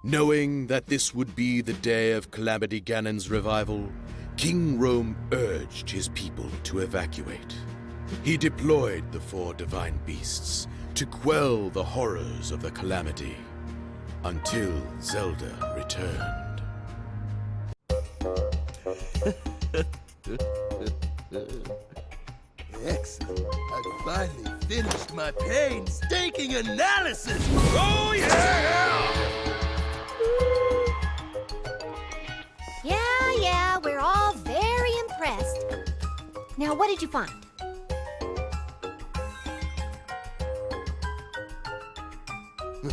Knowing that this would be the day of Calamity Ganon's revival, King Rhoam urged his people to evacuate. He deployed the 4 divine beasts to quell the horrors of the calamity until Zelda returned. Excellent. I finally finished my painstaking analysis. Oh, yeah! Yeah, we're all very impressed. Now, what did you find? Do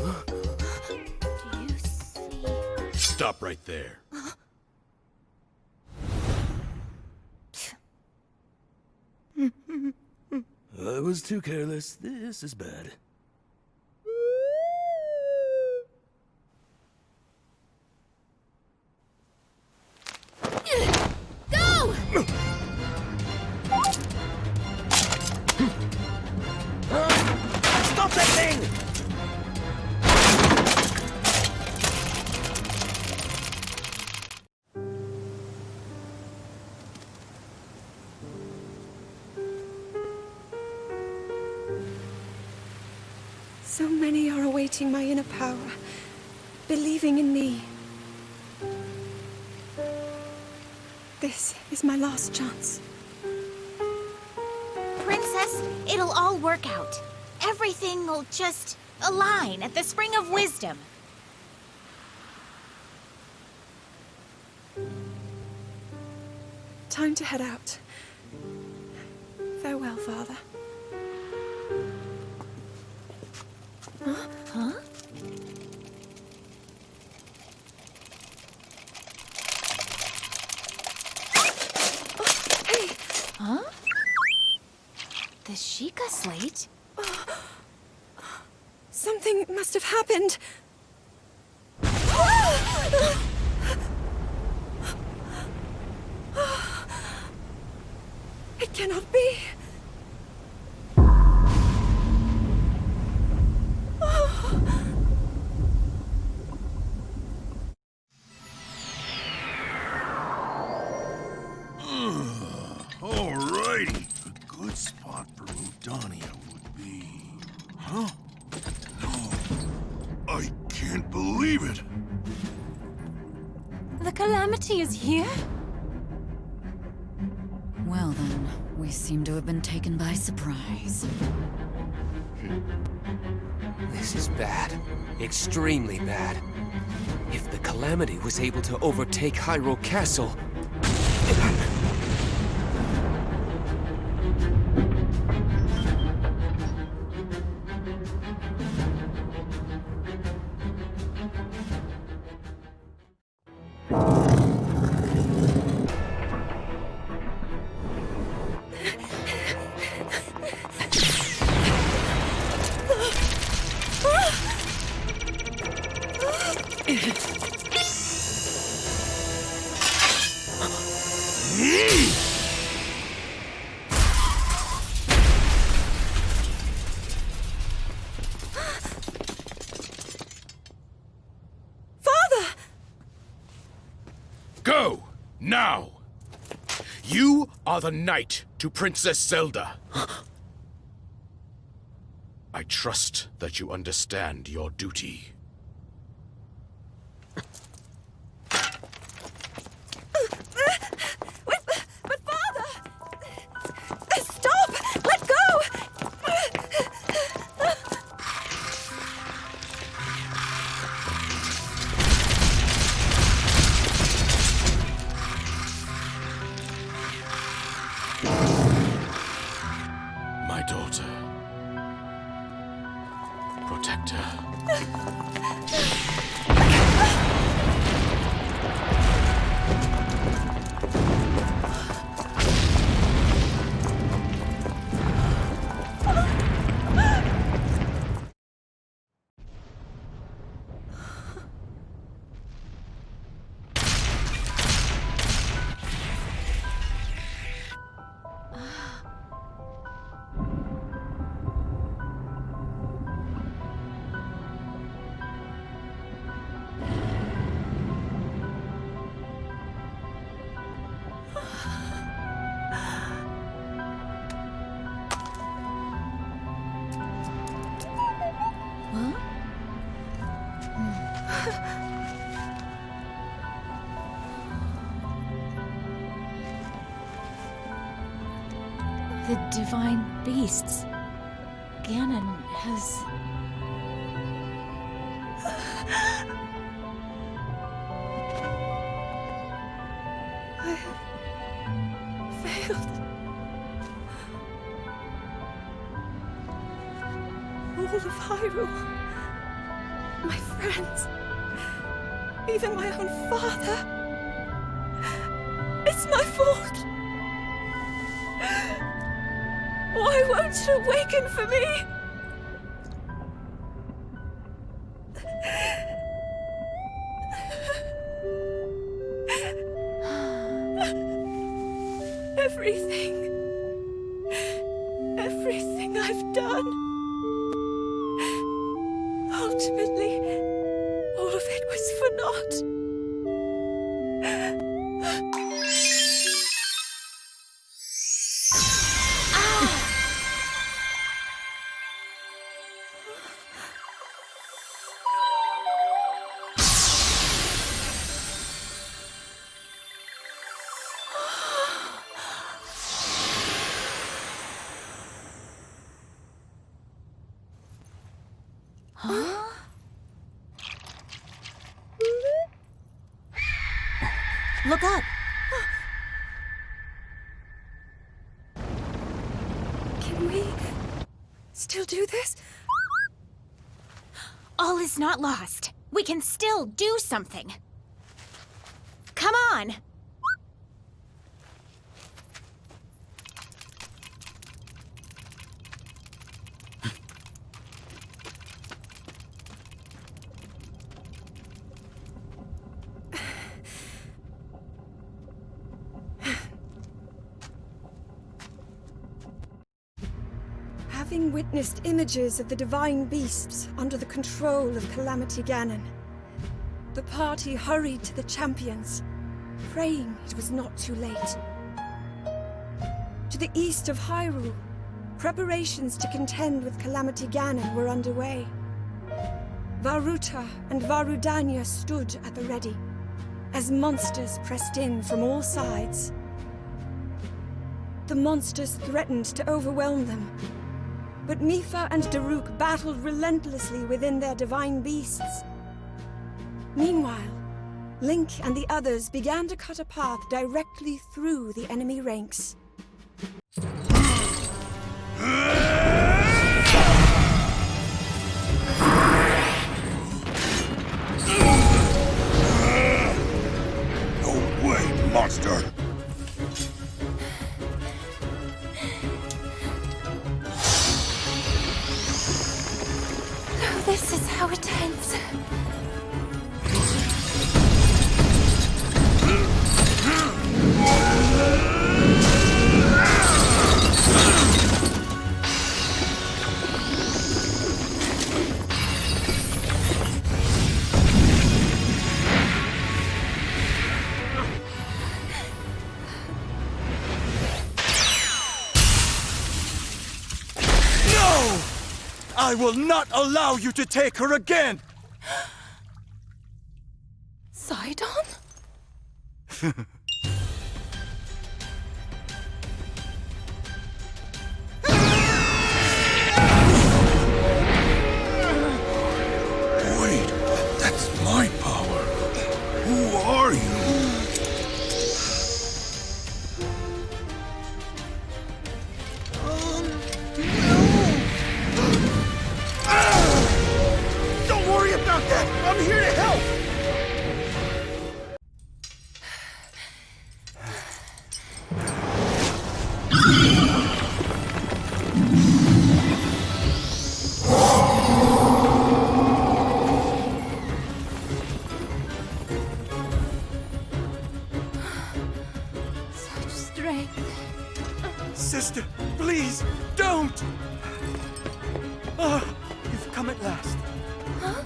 you see? Stop right there. I was too careless. This is bad. Go! Stop that thing! So many are awaiting my inner power, believing in me. This is my last chance. Princess, it'll all work out. everything will just align at the Spring of Wisdom. Time to head out. Farewell, Father. Huh? Hey! Huh? The Sheikah Slate? Something must have happened. It cannot be. Alrighty. A good spot for Rudania would be... Huh? No. I can't believe it. The Calamity is here? Well then, we seem to have been taken by surprise. This is bad. Extremely bad. If the Calamity was able to overtake Hyrule Castle... Go! Now! You are the knight to Princess Zelda. I trust that you understand your duty. But Father! Stop! Let go! My daughter. Protect her. The divine beasts. Ganon has... I have failed. All of Hyrule. My friends. Even my own father. It's my fault. Why won't you awaken for me? Everything I've done. Ultimately, all of it was for naught. Huh? Look up. Can we still do this? All is not lost. We can still do something. Come on! Having witnessed images of the divine beasts under the control of Calamity Ganon, the party hurried to the champions, praying it was not too late. To the east of Hyrule, preparations to contend with Calamity Ganon were underway. Varuta and Varudanya stood at the ready, as monsters pressed in from all sides. The monsters threatened to overwhelm them, but Mipha and Daruk battled relentlessly within their divine beasts. Meanwhile, Link and the others began to cut a path directly through the enemy ranks. No way, monster! This is how it ends. I will not allow you to take her again! Sidon? Wait, that's my power. Who are you? Don't worry about that! I'm here to help! Such strength. Sister, please, don't! Oh, you've come at last. Huh?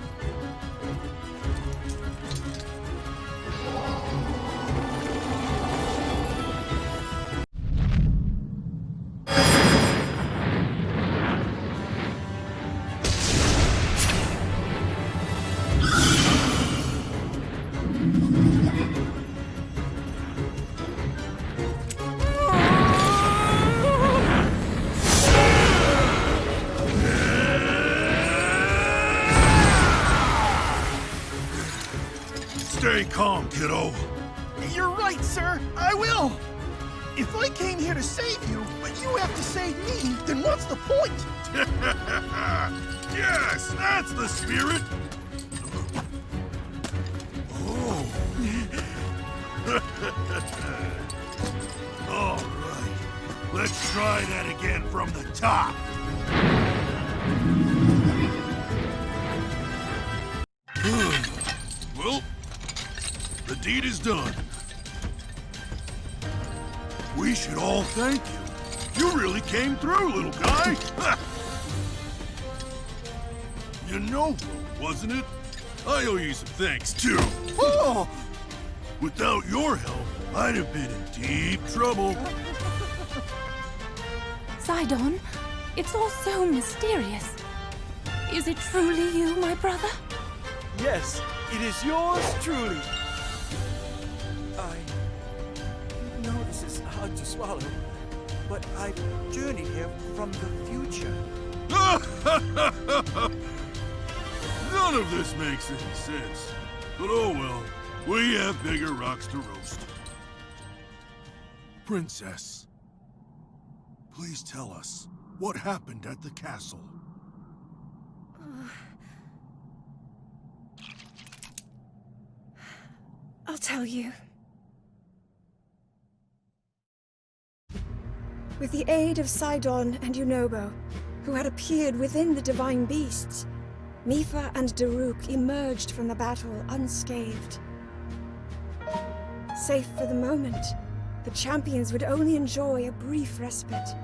Stay calm, kiddo. You're right, sir. I will. If I came here to save you, but you have to save me, then what's the point? Yes, that's the spirit. Oh. All right. Let's try that again from the top. Well, the deed is done. We should all thank you. You really came through, little guy. Your noble, wasn't it? I owe you some thanks, too. Oh! Without your help, I'd have been in deep trouble. Sidon, it's all so mysterious. Is it truly you, my brother? Yes, it is yours truly. I know this is hard to swallow, but I've journeyed here from the future. None of this makes any sense. But oh well, we have bigger rocks to roast. Princess, please tell us what happened at the castle. I'll tell you. With the aid of Sidon and Yunobo, who had appeared within the divine beasts, Mipha and Daruk emerged from the battle unscathed. Safe for the moment, the champions would only enjoy a brief respite.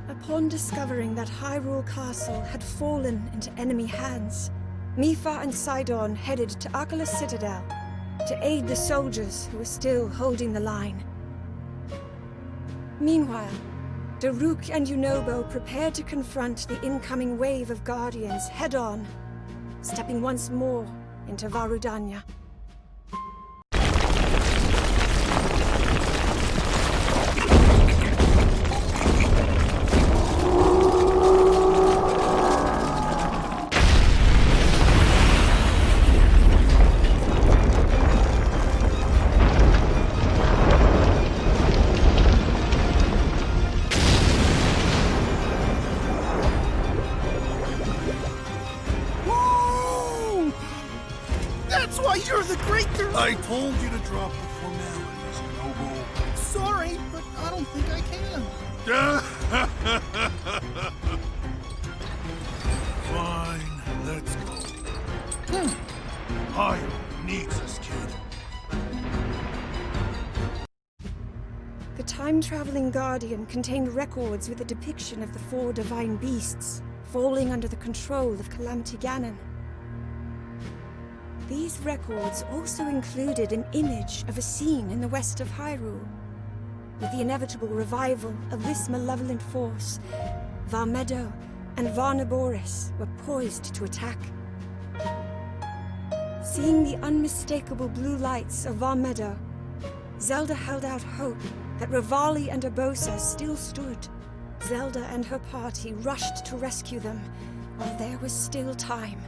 Upon discovering that Hyrule Castle had fallen into enemy hands, Mipha and Sidon headed to Akala's Citadel to aid the soldiers who were still holding the line. Meanwhile, Daruk and Yunobo prepared to confront the incoming wave of Guardians head-on, stepping once more into Varudanya. I told you to drop the formalities, Noble. Sorry, but I don't think I can. Fine, let's go. Hyrule needs us, kid. The time-traveling Guardian contained records with a depiction of the 4 divine beasts falling under the control of Calamity Ganon. These records also included an image of a scene in the west of Hyrule. With the inevitable revival of this malevolent force, Varmedo and Varnaboris were poised to attack. Seeing the unmistakable blue lights of Varmedo, Zelda held out hope that Revali and Urbosa still stood. Zelda and her party rushed to rescue them while there was still time.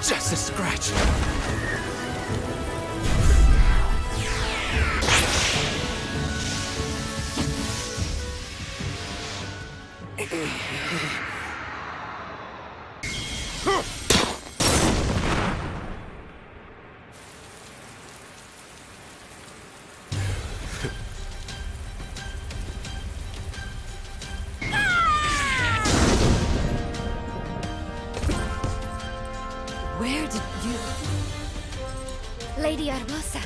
Just a scratch. Where did you... Lady Urbosa.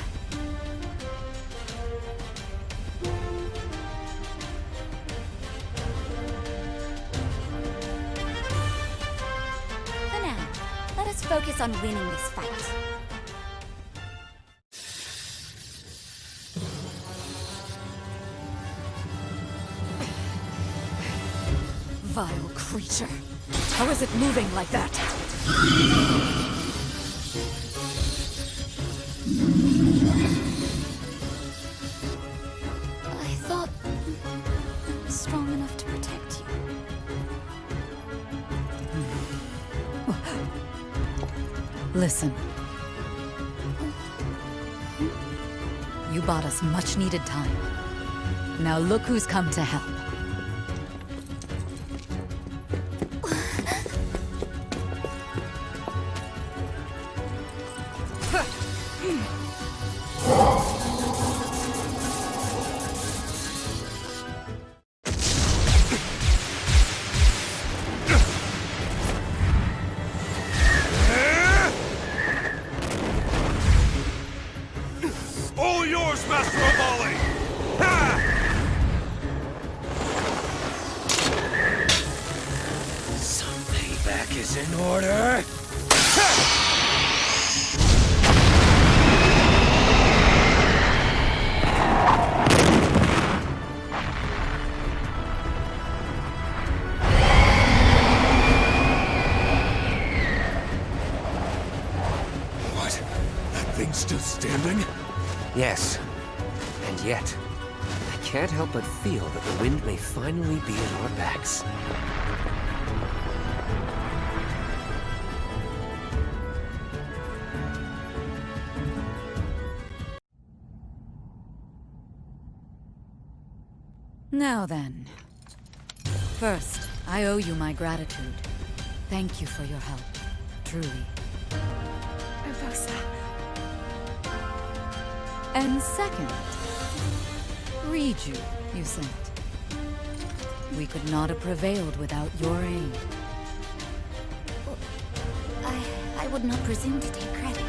For now, let us focus on winning this fight. Vile creature. How is it moving like that? I thought I was strong enough to protect you. Listen. You bought us much-needed time. Now look who's come to help. is in order. What? That thing's still standing? Yes. And yet, I can't help but feel that the wind may finally be in our backs. Now then. First, I owe you my gratitude. Thank you for your help. Truly. Urbosa. And second, read you sent. We could not have prevailed without your aid. I would not presume to take credit.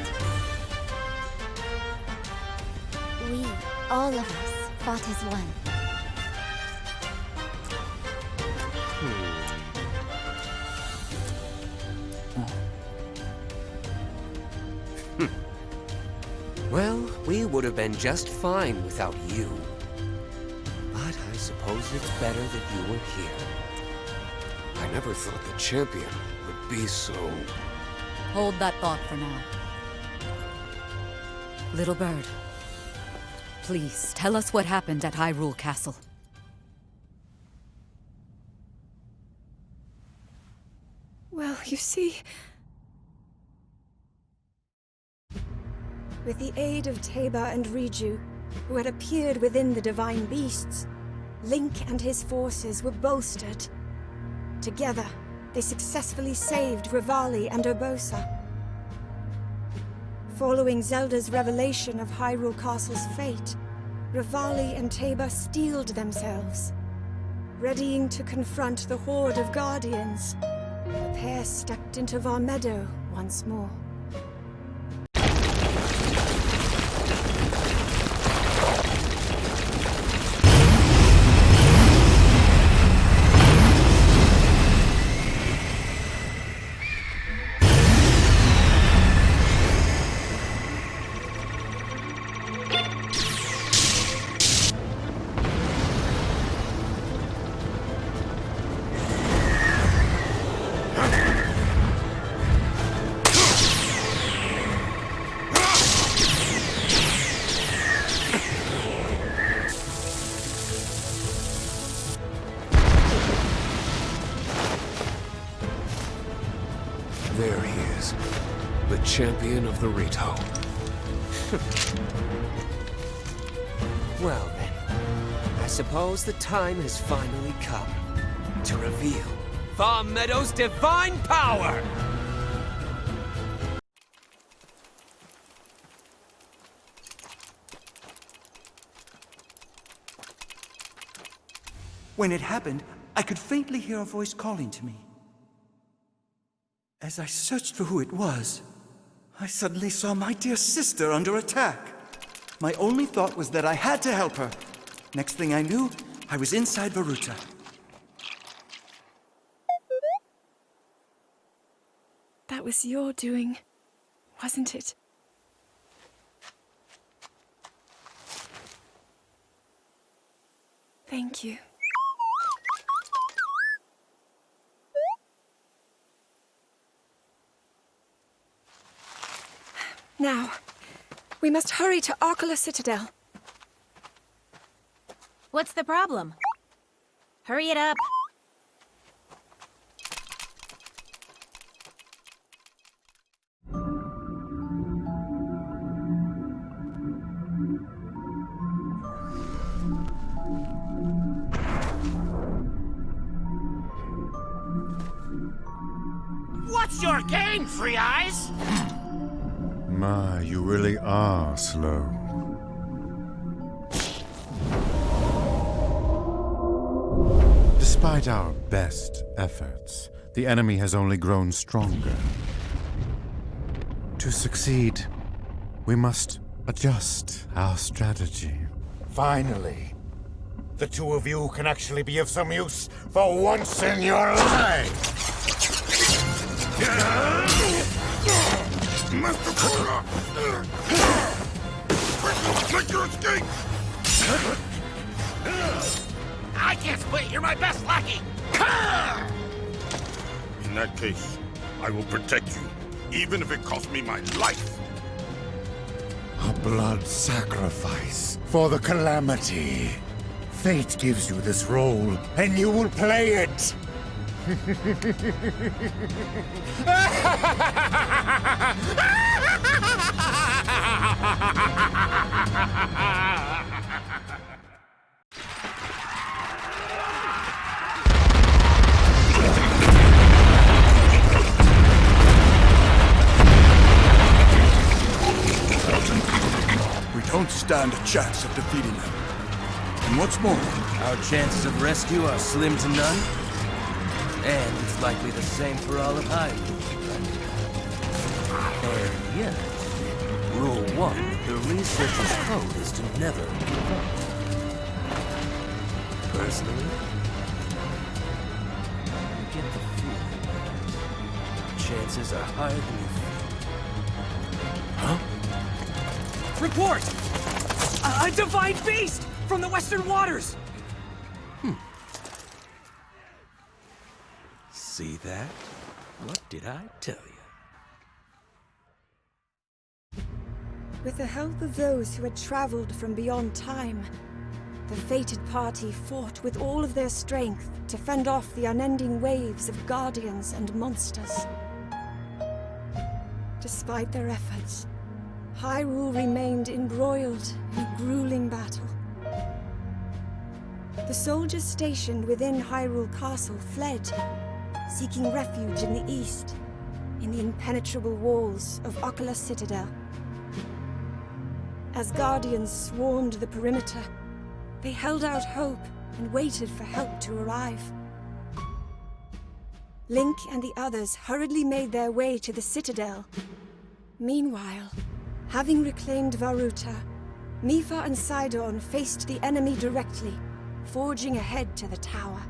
We, all of us, fought as one. Well, we would have been just fine without you. But I suppose it's better that you were here. I never thought the champion would be so... Hold that thought for now. Little bird, please tell us what happened at Hyrule Castle. Well, you see... With the aid of Teba and Riju, who had appeared within the divine beasts, Link and his forces were bolstered. Together, they successfully saved Rivali and Urbosa. Following Zelda's revelation of Hyrule Castle's fate, Rivali and Teba steeled themselves. Readying to confront the horde of guardians, the pair stepped into Varmeadow once more. There he is. The champion of the Rito. Well then, I suppose the time has finally come to reveal Varmeadow's divine power! When it happened, I could faintly hear a voice calling to me. As I searched for who it was, I suddenly saw my dear sister under attack. My only thought was that I had to help her. Next thing I knew, I was inside Varuta. That was your doing, wasn't it? Thank you. Now, we must hurry to Arcola Citadel. What's the problem? Hurry it up. What's your game, Free Eyes? My, you really are slow. Despite our best efforts, the enemy has only grown stronger. To succeed, we must adjust our strategy. Finally, the two of you can actually be of some use for once in your lives! Master Koga! Make your escape! I can't split. You're my best lackey. In that case, I will protect you, even if it costs me my life. A blood sacrifice for the Calamity. Fate gives you this role, and you will play it! We don't stand a chance of defeating them. And what's more, our chances of rescue are slim to none. And it's likely the same for all of Hyrule. And yet, Rule 1 of the researcher's code is to never give up. Personally, I get the feeling chances are higher than you think. Huh? Report! A divine beast from the Western Waters! See that? What did I tell you? With the help of those who had traveled from beyond time, the fated party fought with all of their strength to fend off the unending waves of guardians and monsters. Despite their efforts, Hyrule remained embroiled in a grueling battle. The soldiers stationed within Hyrule Castle fled, seeking refuge in the east, in the impenetrable walls of Oculus Citadel. As guardians swarmed the perimeter, they held out hope and waited for help to arrive. Link and the others hurriedly made their way to the Citadel. Meanwhile, having reclaimed Varuta, Mipha and Sidon faced the enemy directly, forging ahead to the tower.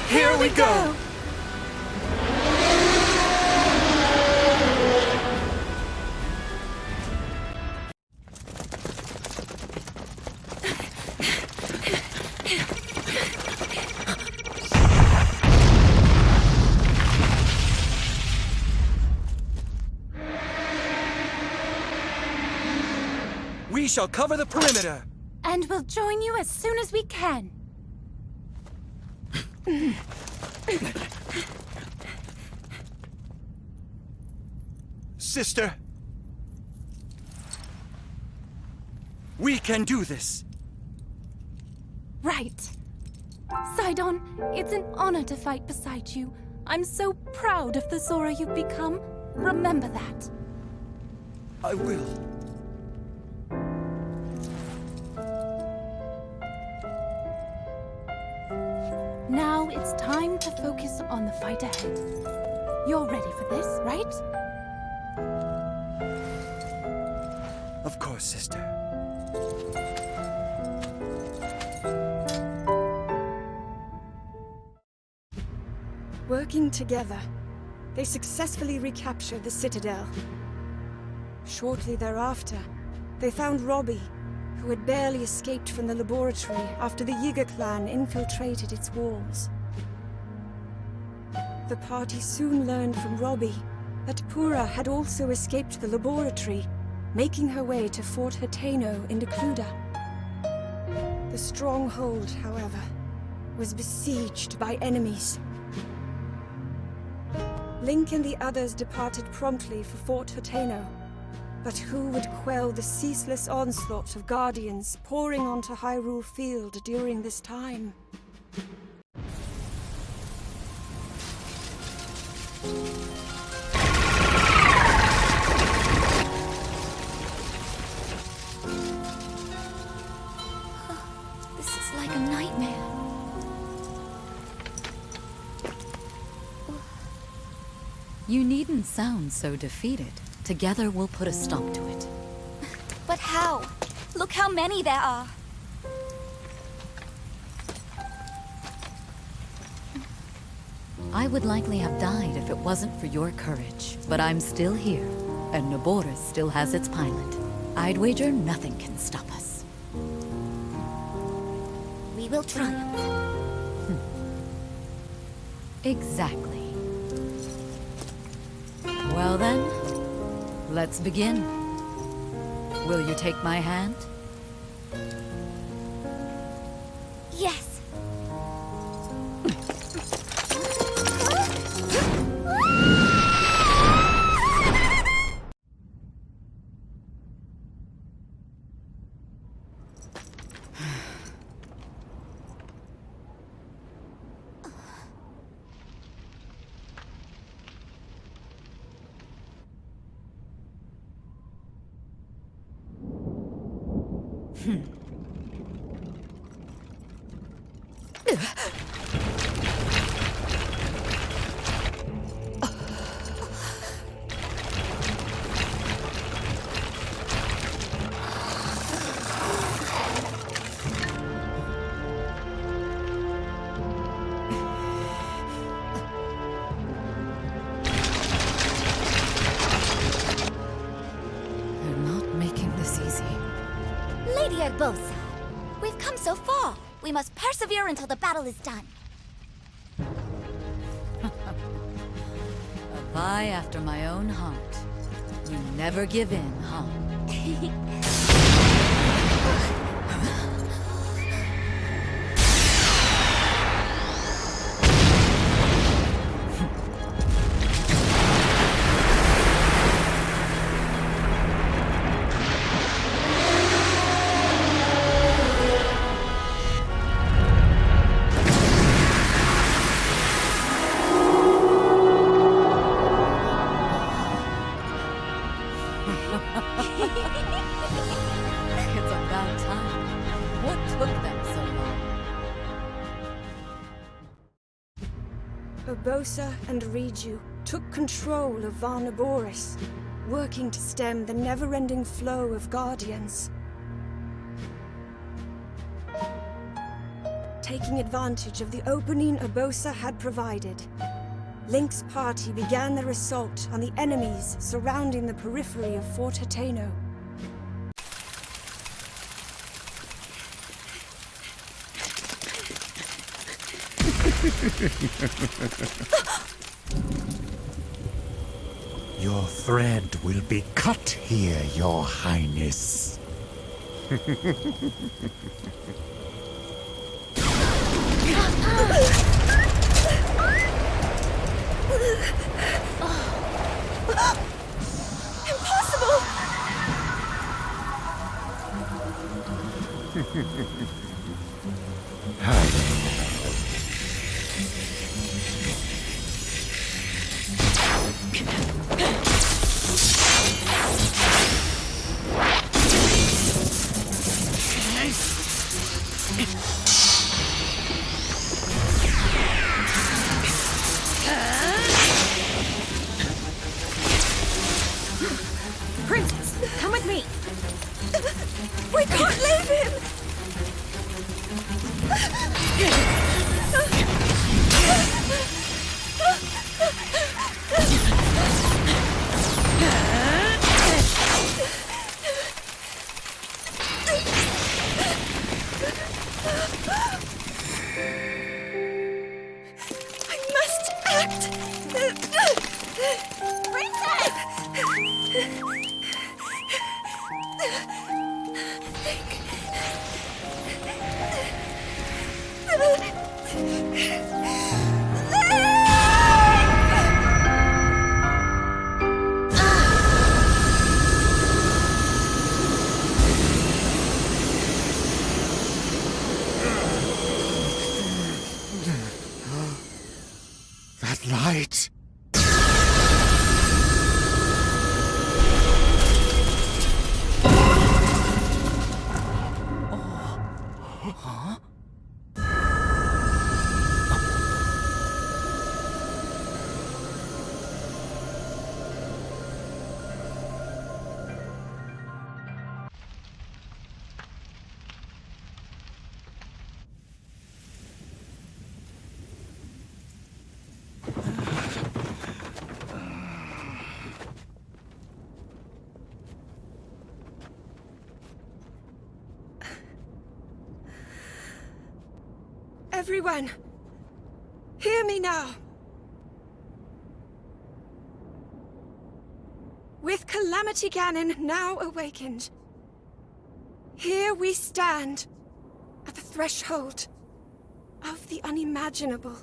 Here we go! We shall cover the perimeter! And we'll join you as soon as we can. Sister! We can do this! Right. Sidon, it's an honor to fight beside you. I'm so proud of the Zora you've become. Remember that. I will. Now it's time to focus on the fight ahead. You're ready for this, right? Of course, sister. Working together, they successfully recaptured the Citadel. Shortly thereafter, they found Robbie, who had barely escaped from the laboratory after the Yiga clan infiltrated its walls. The party soon learned from Robbie that Pura had also escaped the laboratory, making her way to Fort Hateno in Decluda. The stronghold, however, was besieged by enemies. Link and the others departed promptly for Fort Hateno, but who would quell the ceaseless onslaught of guardians pouring onto Hyrule Field during this time? This is like a nightmare. You needn't sound so defeated. Together we'll put a stop to it. But how? Look how many there are. I would likely have died if it wasn't for your courage. But I'm still here, and Naboris still has its pilot. I'd wager nothing can stop us. We will triumph. Exactly. Well then, let's begin. Will you take my hand? Yes. Bosa, we've come so far. We must persevere until the battle is done. A vie after my own heart. You never give in, huh? It's about time. What took them so long? Urbosa and Riju took control of Varnaboris, working to stem the never-ending flow of Guardians. Taking advantage of the opening Urbosa had provided, Link's party began their assault on the enemies surrounding the periphery of Fort Hateno. Your thread will be cut here, Your Highness. Impossible! Princess, come with me. We can't leave him! I must act! Princess! That light! Huh? Everyone, hear me now. With Calamity Ganon now awakened, here we stand at the threshold of the unimaginable.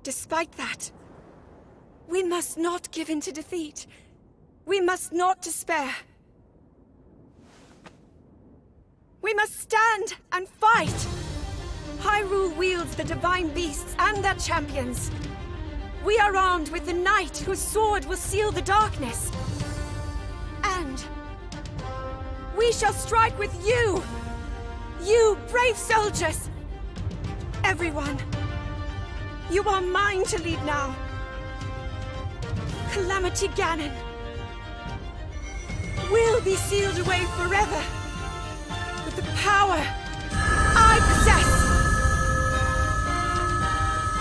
Despite that, we must not give in to defeat. We must not despair. We must stand and fight! Hyrule wields the divine beasts and their champions. We are armed with the knight whose sword will seal the darkness. And we shall strike with you! You brave soldiers! Everyone, you are mine to lead now. Calamity Ganon will be sealed away forever with the power I possess.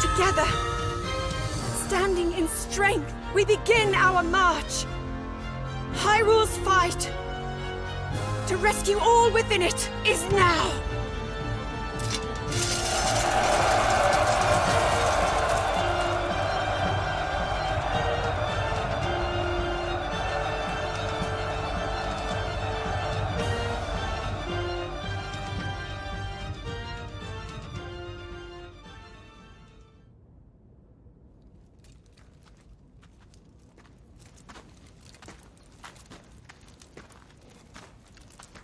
Together, standing in strength, we begin our march. Hyrule's fight to rescue all within it is now.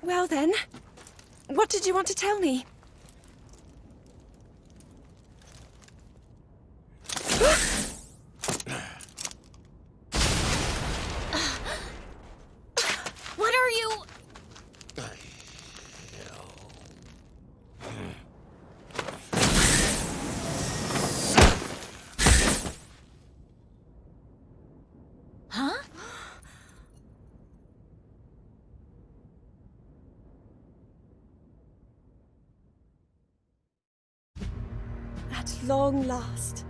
Well then, what did you want to tell me? What are you... Huh? At long last,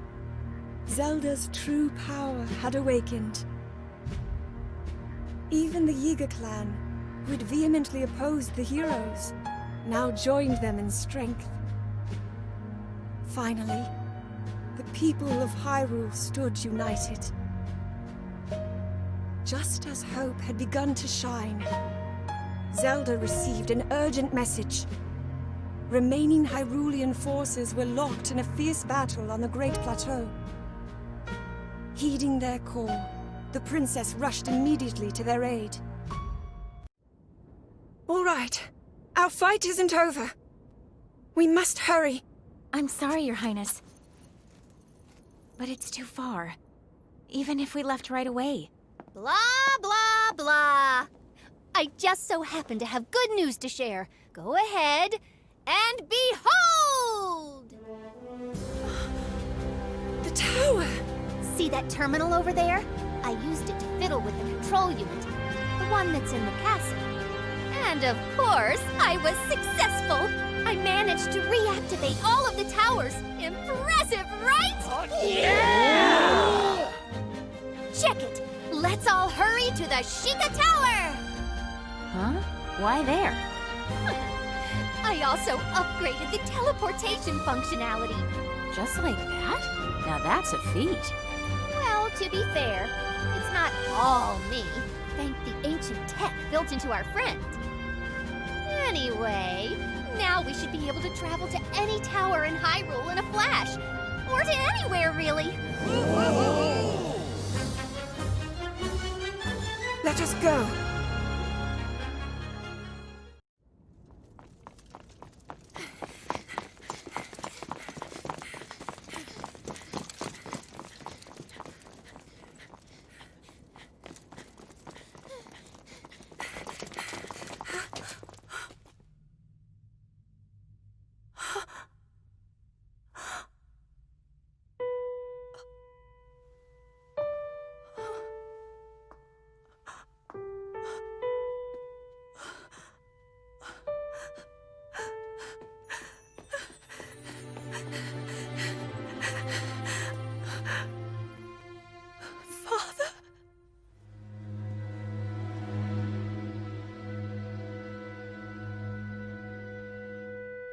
Zelda's true power had awakened. Even the Yiga clan, who had vehemently opposed the heroes, now joined them in strength. Finally, the people of Hyrule stood united. Just as hope had begun to shine, Zelda received an urgent message. Remaining Hyrulean forces were locked in a fierce battle on the Great Plateau. Heeding their call, the princess rushed immediately to their aid. All right, our fight isn't over. We must hurry. I'm sorry, Your Highness. But it's too far. Even if we left right away. Blah, blah, blah. I just so happen to have good news to share. Go ahead. And behold! The tower! See that terminal over there? I used it to fiddle with the control unit, the one that's in the castle. And of course, I was successful! I managed to reactivate all of the towers. Impressive, right? Oh, yeah! Check it! Let's all hurry to the Sheikah Tower! Huh? Why there? I also upgraded the teleportation functionality. Just like that? Now that's a feat. Well, to be fair, it's not all me. Thank the ancient tech built into our friend. Anyway, now we should be able to travel to any tower in Hyrule in a flash. Or to anywhere, really. Let us go.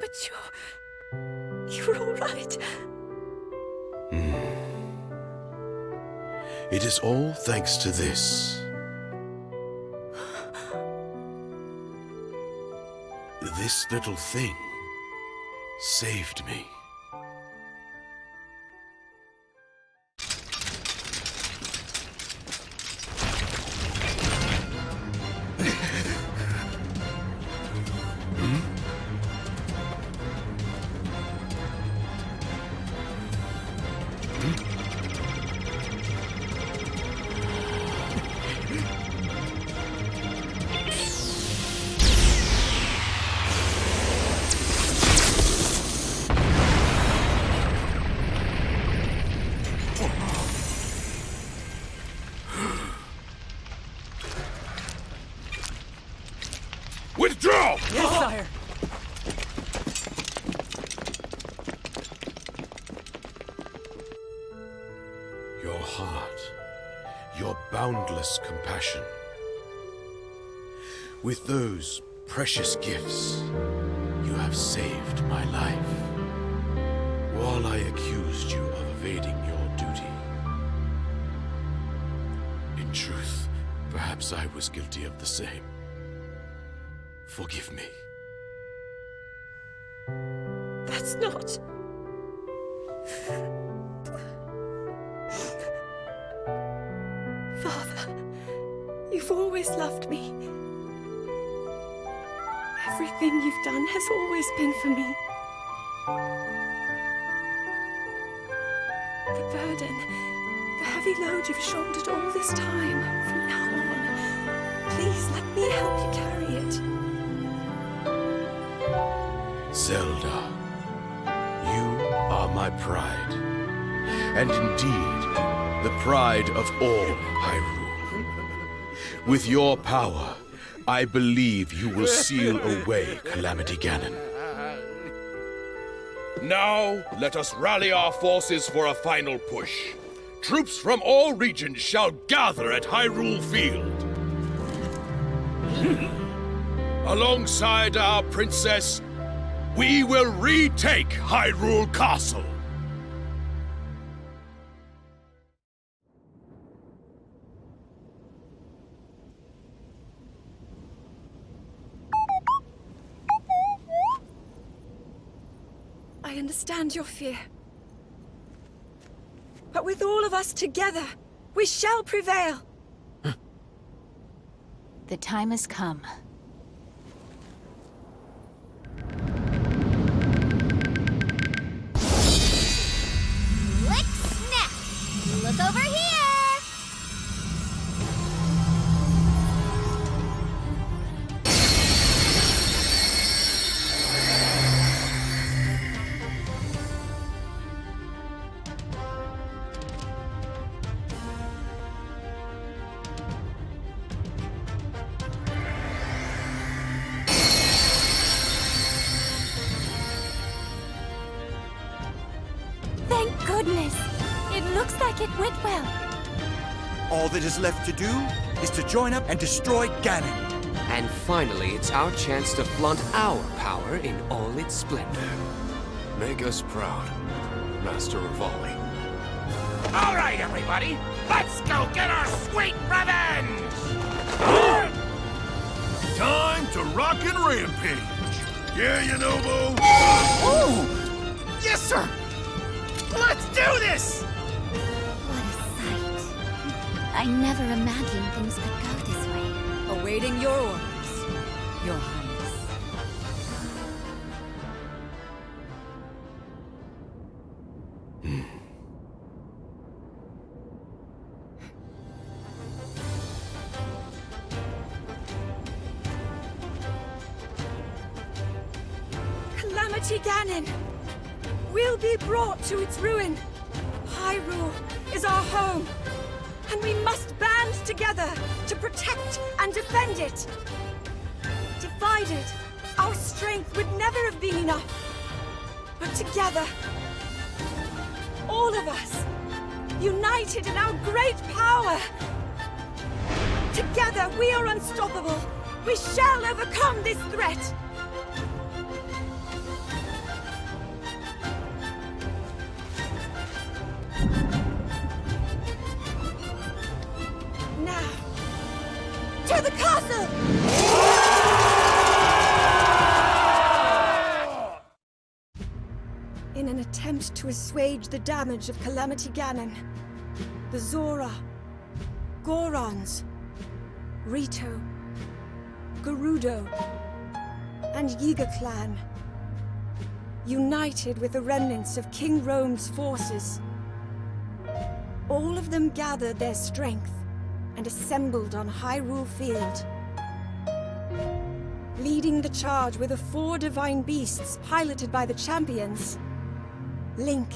But you're all right. It is all thanks to this. This little thing saved me. Withdraw! Yes, sire. Your heart, your boundless compassion. With those precious gifts, you have saved my life. While I accused you of evading your duty. In truth, perhaps I was guilty of the same. Forgive me. That's not... Father, you've always loved me. Everything you've done has always been for me. The burden, the heavy load you've shouldered all this time, from now on, please let me help you carry it. Zelda, you are my pride, and indeed, the pride of all Hyrule. With your power, I believe you will seal away Calamity Ganon. Now, let us rally our forces for a final push. Troops from all regions shall gather at Hyrule Field. Alongside our princess, we will retake Hyrule Castle. I understand your fear. But with all of us together, we shall prevail. The time has come. Lick snap! Look over here! Thank goodness! It looks like it went well. All that is left to do is to join up and destroy Ganon. And finally, it's our chance to flaunt our power in all its splendor. Make us proud, Master of Volley. All right, everybody, let's go get our sweet revenge! Time to rock and rampage. Yeah, you know, Bo. Oh! Yes, sir! Let's do this! What a sight. I never imagined things could go this way. Awaiting your orders, Your Highness. Calamity Ganon will be brought to its ruin. Hyrule is our home, and we must band together to protect and defend it. Divided, our strength would never have been enough. But together, all of us, united in our great power, together we are unstoppable. We shall overcome this threat. now! To the castle! In an attempt to assuage the damage of Calamity Ganon, the Zora, Gorons, Rito, Gerudo, and Yiga clan united with the remnants of King Rome's forces. All of them gathered their strength and assembled on Hyrule Field. Leading the charge were the 4 divine beasts piloted by the champions. Link,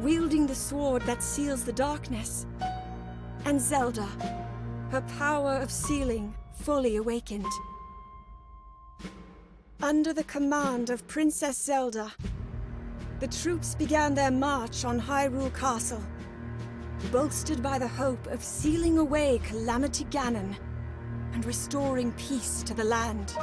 wielding the sword that seals the darkness. And Zelda, her power of sealing fully awakened. Under the command of Princess Zelda, the troops began their march on Hyrule Castle, bolstered by the hope of sealing away Calamity Ganon and restoring peace to the land.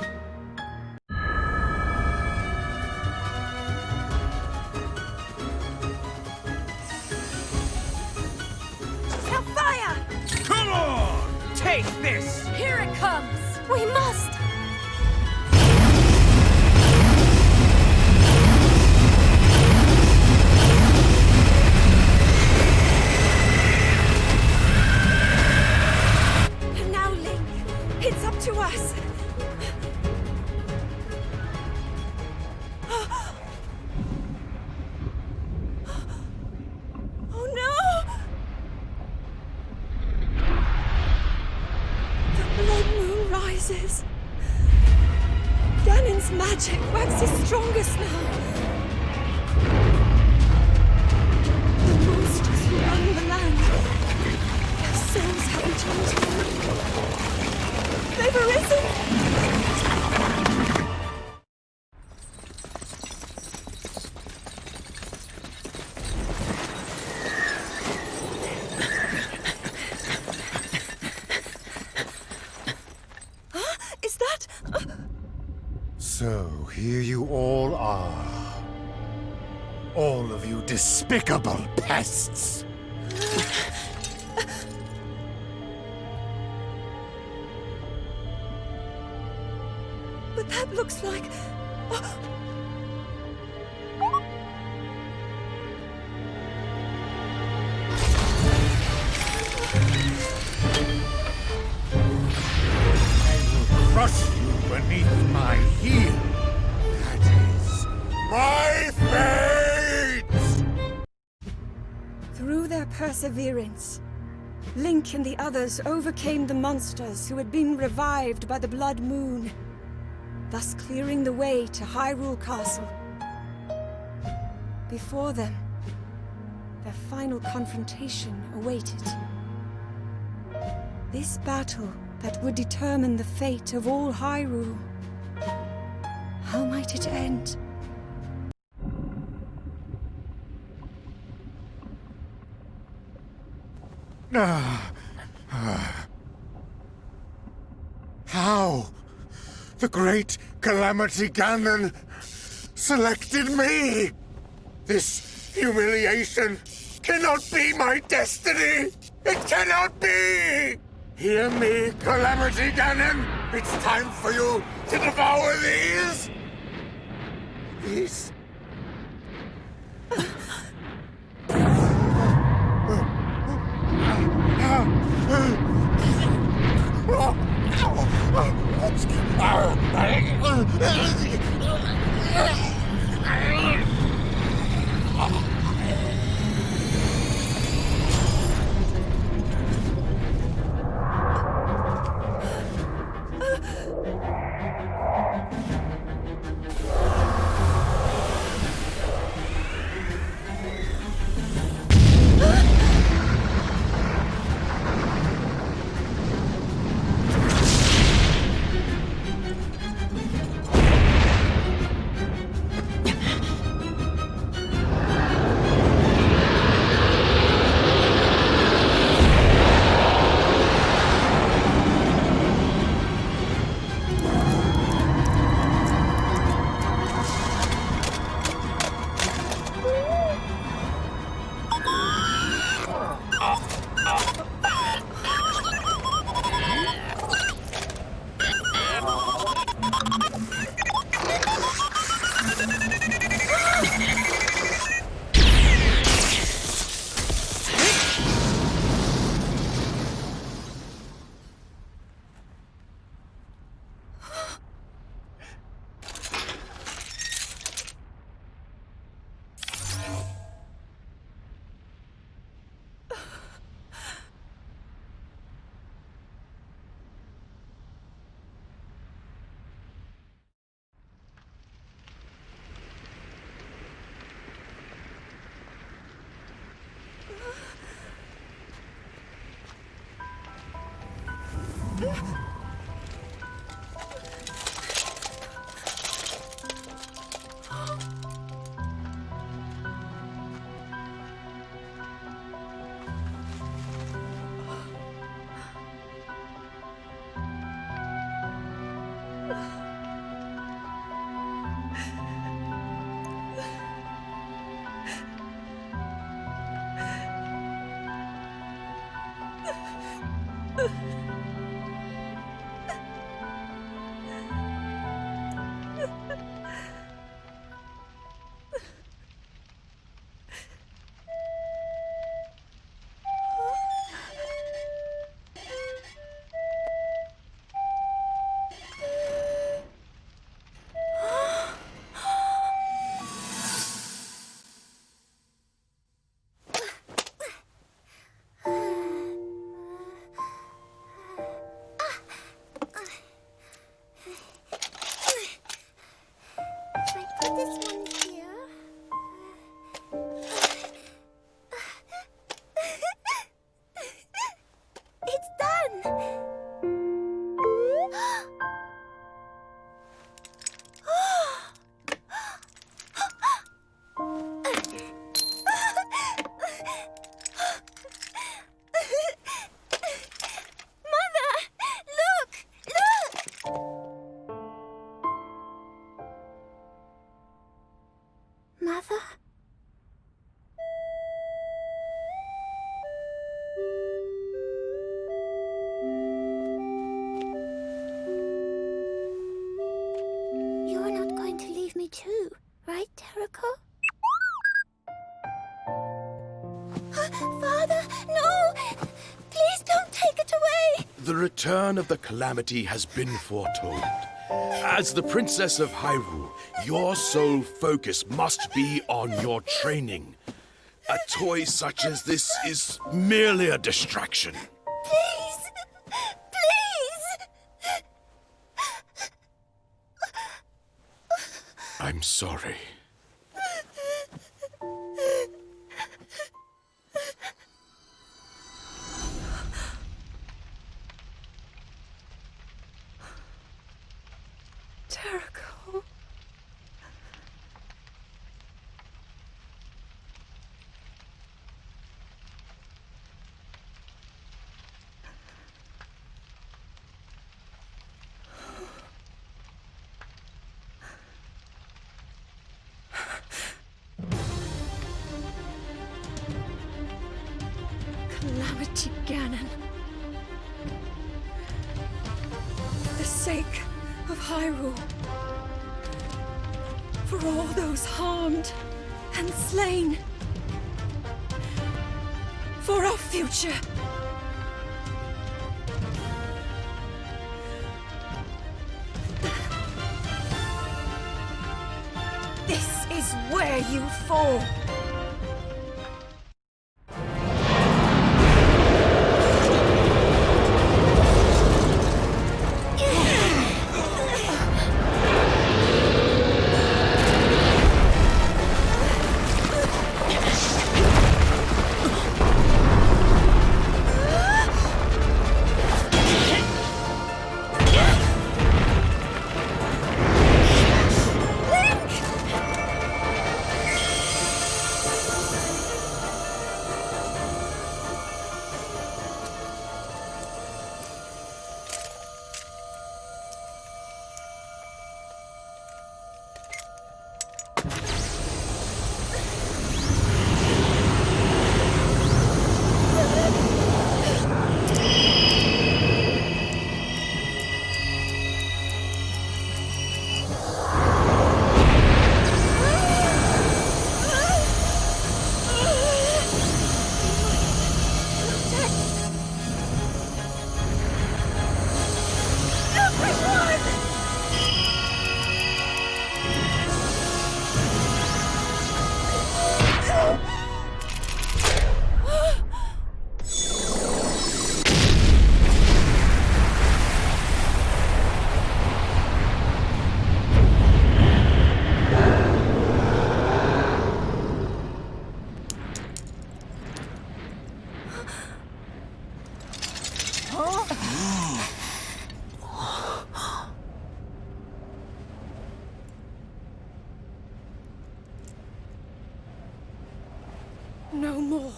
Fire! Come on! Take this! Here it comes! We must! And now, Link, it's up to us. Oh no! The blood moon rises. Ganon's magic waxes strongest now. The monsters who run the land, their souls haven't changed. They've arisen. Is that... So, here you all are. All of you despicable pests! But that looks like... Crush you beneath my heel. That is my fate! Through their perseverance, Link and the others overcame the monsters who had been revived by the Blood Moon, thus clearing the way to Hyrule Castle. Before them, their final confrontation awaited. This battle that would determine the fate of all Hyrule. How might it end? How? The great Calamity Ganon selected me! This humiliation cannot be my destiny! It cannot be! Hear me, Calamity Ganon! It's time for you to devour these! These... too, right, Terrico? Father, no! Please don't take it away! The return of the Calamity has been foretold. As the Princess of Hyrule, your sole focus must be on your training. A toy such as this is merely a distraction. Please! Please! I'm sorry. Terrico. Calamity Ganon. For the sake of Hyrule. For all those harmed and slain. For our future. This is where you fall. no more.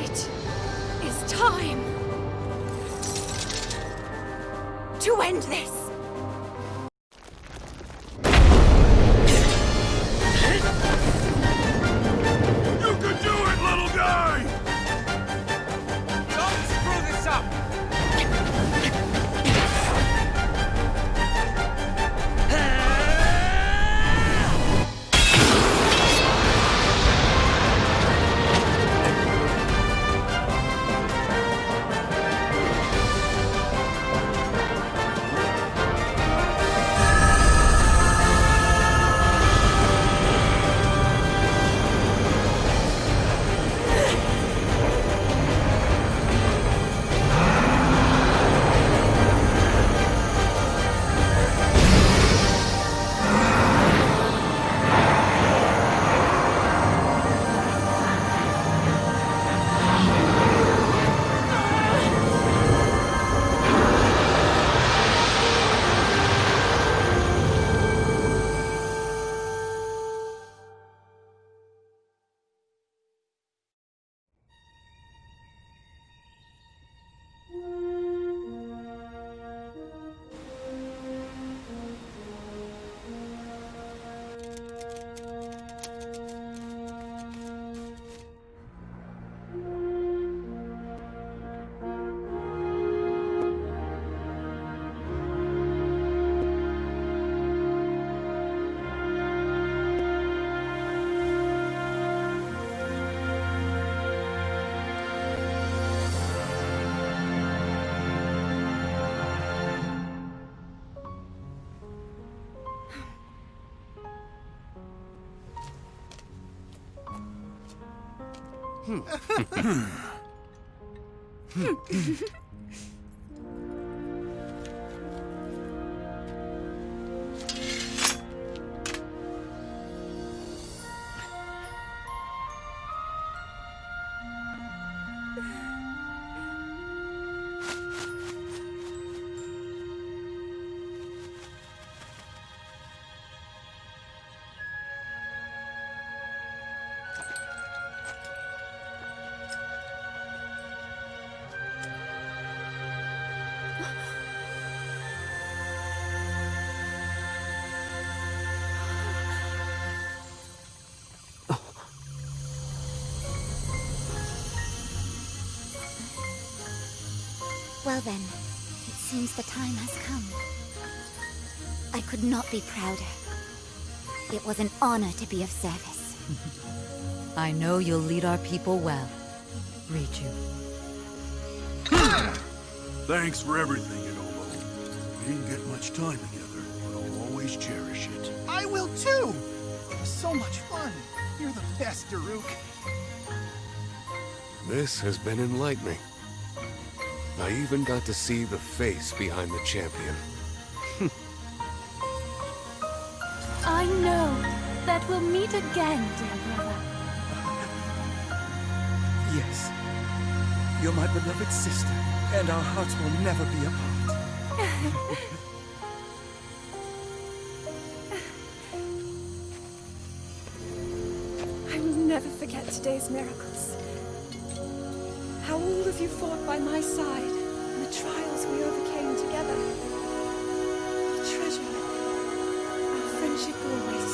It is time to end this. You can do it, little guy! Don't screw this up! Well then, it seems the time has come. I could not be prouder. It was an honor to be of service. I know you'll lead our people well. Riju. Thanks for everything, Inomo. We didn't get much time together, but I'll always cherish it. I will too! It was so much fun. You're the best, Daruk. This has been enlightening. I even got to see the face behind the champion. I know that we'll meet again, dear brother. Yes. You're my beloved sister, and our hearts will never be apart. I will never forget today's miracles. How all of you fought by my side, and the trials we overcame together. I treasure our friendship always.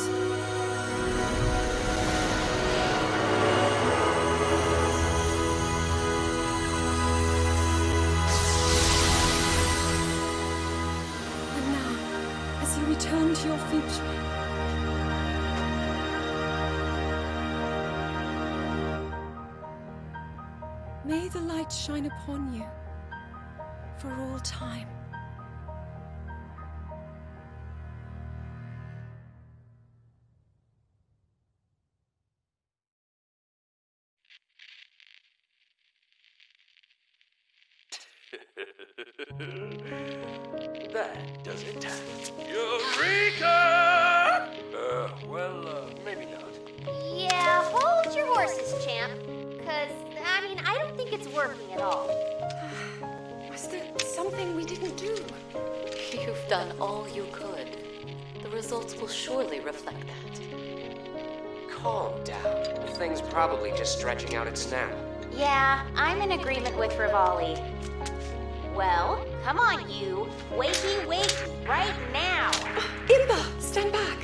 And now, as you return to your future, may the light shine upon you for all time. That does it. Eureka! Maybe not. Yeah, hold your horses, champ. I don't think it's working at all. Was there something we didn't do? You've done all you could. The results will surely reflect that. Calm down. The thing's probably just stretching out its nap. Yeah, I'm in agreement with Rivali. Well, come on, you. Wakey, wakey, right now. Imba, stand back.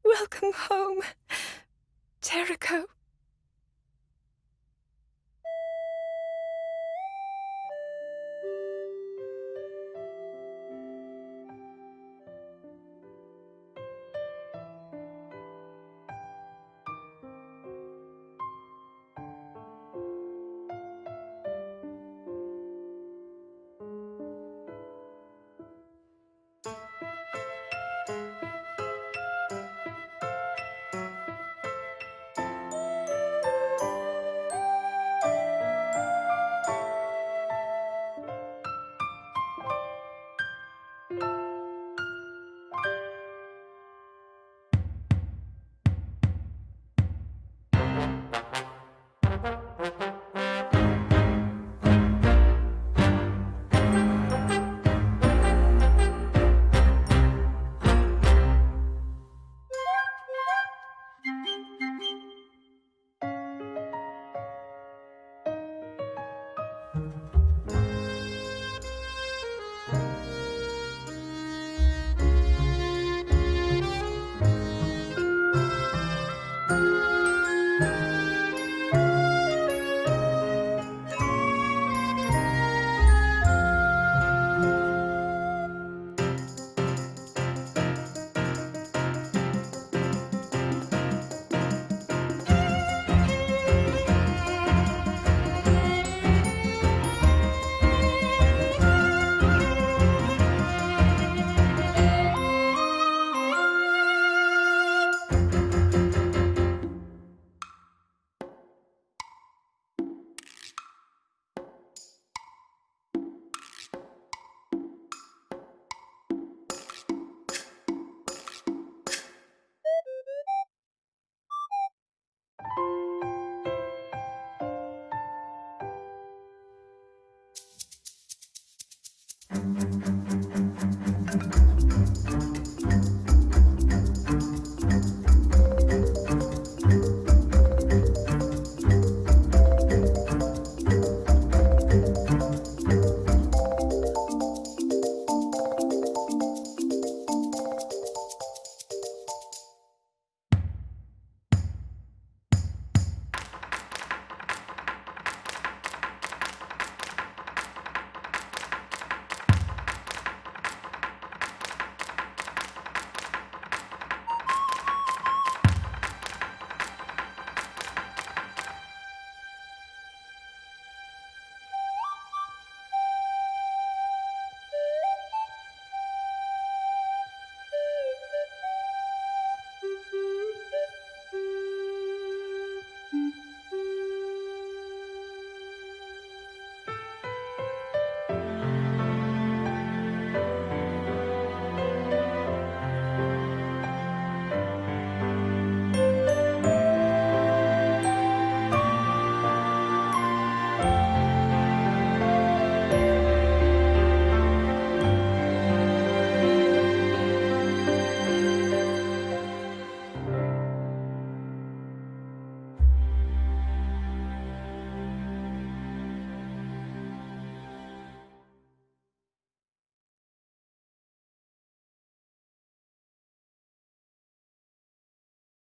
Welcome home, Jericho.